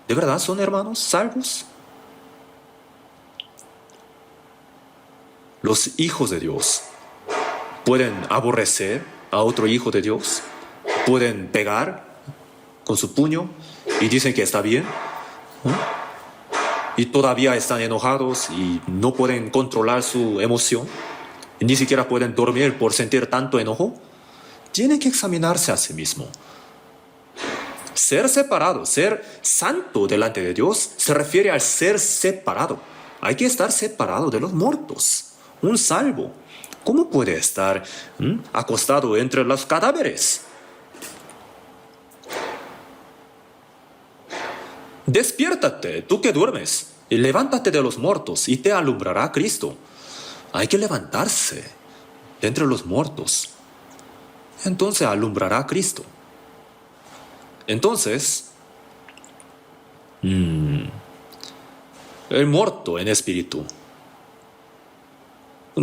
¿De verdad son hermanos salvos? Los hijos de Dios pueden aborrecer a otro hijo de Dios, pueden pegar con su puño y dicen que está bien, ¿no?, y todavía están enojados y no pueden controlar su emoción, y ni siquiera pueden dormir por sentir tanto enojo. Tienen que examinarse a sí mismo. Ser separado, ser santo delante de Dios, se refiere al ser separado. Hay que estar separado de los muertos. Un salvo, ¿cómo puede estar acostado entre los cadáveres? Despiértate, tú que duermes, y levántate de los muertos, y te alumbrará Cristo. Hay que levantarse de entre los muertos. Entonces alumbrará Cristo. Entonces, el muerto en espíritu,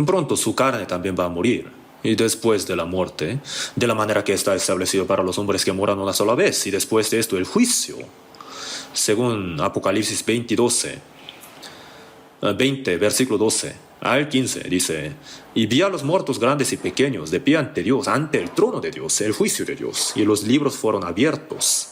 pronto su carne también va a morir. Y después de la muerte, de la manera que está establecido para los hombres que moran una sola vez, y después de esto el juicio. Según Apocalipsis 20, versículo 12 al 15, dice, y vi a los muertos grandes y pequeños de pie ante Dios, ante el trono de Dios, el juicio de Dios, y los libros fueron abiertos,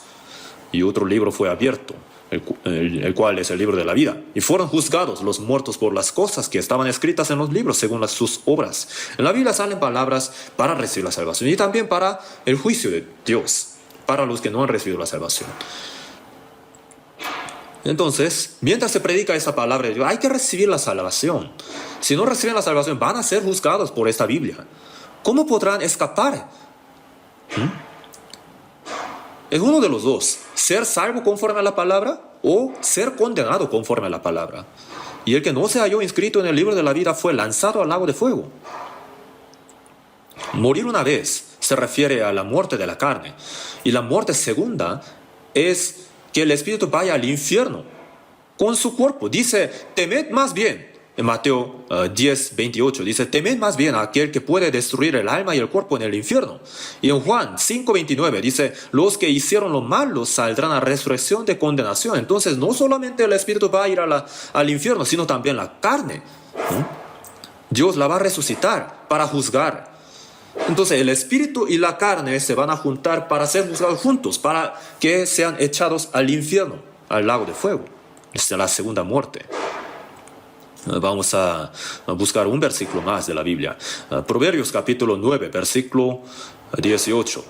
y otro libro fue abierto, el cual es el libro de la vida, y fueron juzgados los muertos por las cosas que estaban escritas en los libros según sus obras. En la Biblia salen palabras para recibir la salvación y también para el juicio de Dios, para los que no han recibido la salvación. Entonces, mientras se predica esa palabra de Dios, hay que recibir la salvación. Si no reciben la salvación, van a ser juzgados por esta Biblia. ¿Cómo podrán escapar? Es uno de los dos: ser salvo conforme a la palabra o ser condenado conforme a la palabra. Y el que no se halló inscrito en el libro de la vida fue lanzado al lago de fuego. Morir una vez se refiere a la muerte de la carne, y la muerte segunda es que el espíritu vaya al infierno con su cuerpo. Dice, temed más bien, en Mateo 10:28, dice, temed más bien a aquel que puede destruir el alma y el cuerpo en el infierno. Y en Juan 5:29 dice, los que hicieron lo malo saldrán a resurrección de condenación. Entonces no solamente el espíritu va a ir al infierno, sino también la carne, ¿no? Dios la va a resucitar para juzgar. Entonces el espíritu y la carne se van a juntar para ser juzgados juntos, para que sean echados al infierno, al lago de fuego. Esta es la segunda muerte. Vamos a buscar un versículo más de la Biblia. Proverbios capítulo 9, versículo 18.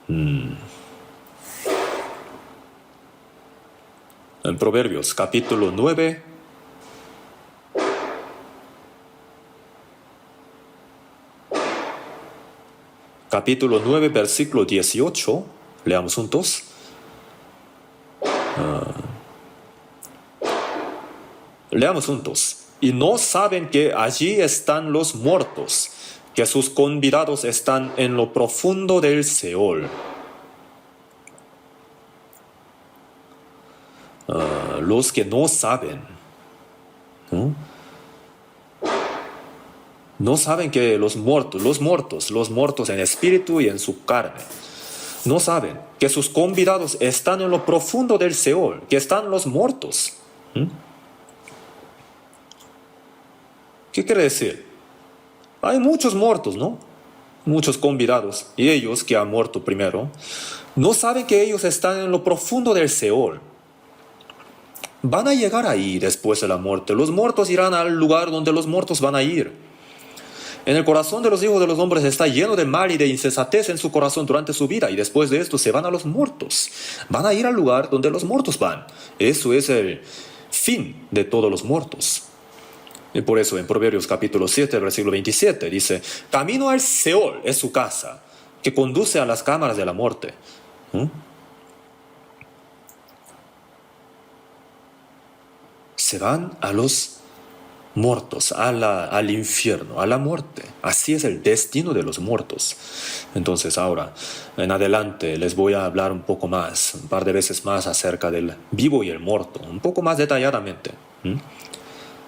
En Proverbios capítulo 9, versículo 18, leamos juntos. Leamos juntos. Y no saben que allí están los muertos, que sus convidados están en lo profundo del Seol. Los que no saben, ¿no? No saben que los muertos en espíritu y en su carne, no saben que sus convidados están en lo profundo del Seol, que están los muertos. ¿Qué quiere decir? Hay muchos muertos, ¿no? Muchos convidados, y ellos que han muerto primero, no saben que ellos están en lo profundo del Seol. Van a llegar ahí después de la muerte. Los muertos irán al lugar donde los muertos van a ir. En el corazón de los hijos de los hombres está lleno de mal y de insensatez en su corazón durante su vida, y después de esto se van a los muertos. Van a ir al lugar donde los muertos van. Eso es el fin de todos los muertos. Y por eso en Proverbios capítulo 7, versículo 27 dice: camino al Seol es su casa, que conduce a las cámaras de la muerte. Se van a los muertos, al infierno, a la muerte. Así es el destino de los muertos. Entonces ahora, en adelante, les voy a hablar un poco más, un par de veces más acerca del vivo y el muerto, un poco más detalladamente.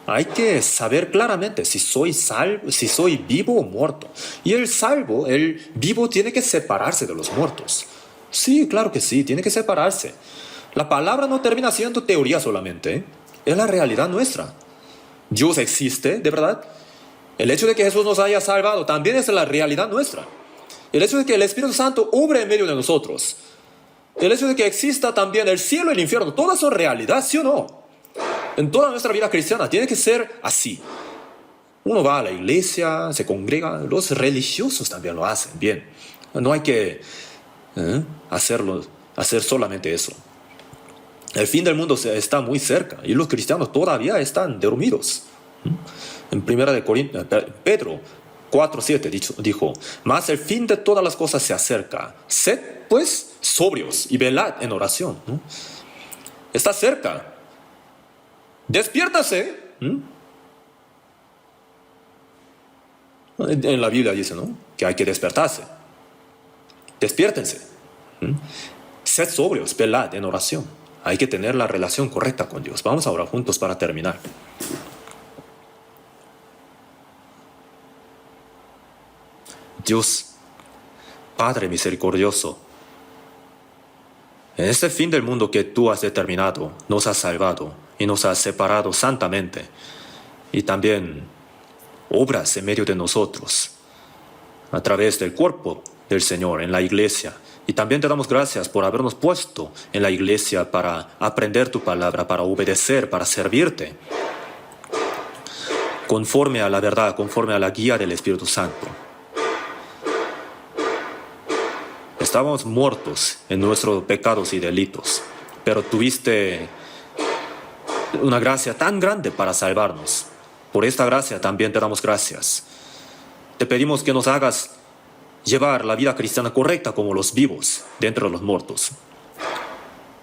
Hay que saber claramente si soy salvo, si soy vivo o muerto. Y el salvo, el vivo, tiene que separarse de los muertos. Sí, claro que sí, tiene que separarse. La palabra no termina siendo teoría solamente, es la realidad nuestra. Dios existe, de verdad. El hecho de que Jesús nos haya salvado también es la realidad nuestra. El hecho de que el Espíritu Santo obre en medio de nosotros. El hecho de que exista también el cielo y el infierno. Todas son realidad, ¿sí o no? En toda nuestra vida cristiana tiene que ser así. Uno va a la iglesia, se congrega. Los religiosos también lo hacen bien. No hay que hacer solamente eso. El fin del mundo está muy cerca y los cristianos todavía están dormidos. En 1 de Corintios, Pedro 4:7 dijo: mas el fin de todas las cosas se acerca. Sed pues sobrios y velad en oración. Está cerca. Despiértase. En la Biblia dice, ¿no?, que hay que despertarse. Despiértense. Sed sobrios, velad en oración. Hay que tener la relación correcta con Dios. Vamos a orar juntos para terminar. Dios, Padre misericordioso, en este fin del mundo que tú has determinado, nos has salvado y nos has separado santamente, y también obras en medio de nosotros a través del cuerpo del Señor en la iglesia. Y también te damos gracias por habernos puesto en la iglesia para aprender tu palabra, para obedecer, para servirte, conforme a la verdad, conforme a la guía del Espíritu Santo. Estábamos muertos en nuestros pecados y delitos, pero tuviste una gracia tan grande para salvarnos. Por esta gracia también te damos gracias. Te pedimos que nos hagas llevar la vida cristiana correcta como los vivos de entre los muertos.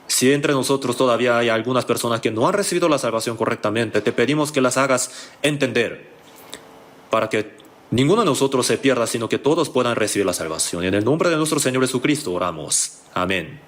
Si entre nosotros todavía hay algunas personas que no han recibido la salvación correctamente, te pedimos que las hagas entender para que ninguno de nosotros se pierda, sino que todos puedan recibir la salvación. Y en el nombre de nuestro Señor Jesucristo oramos. Amén.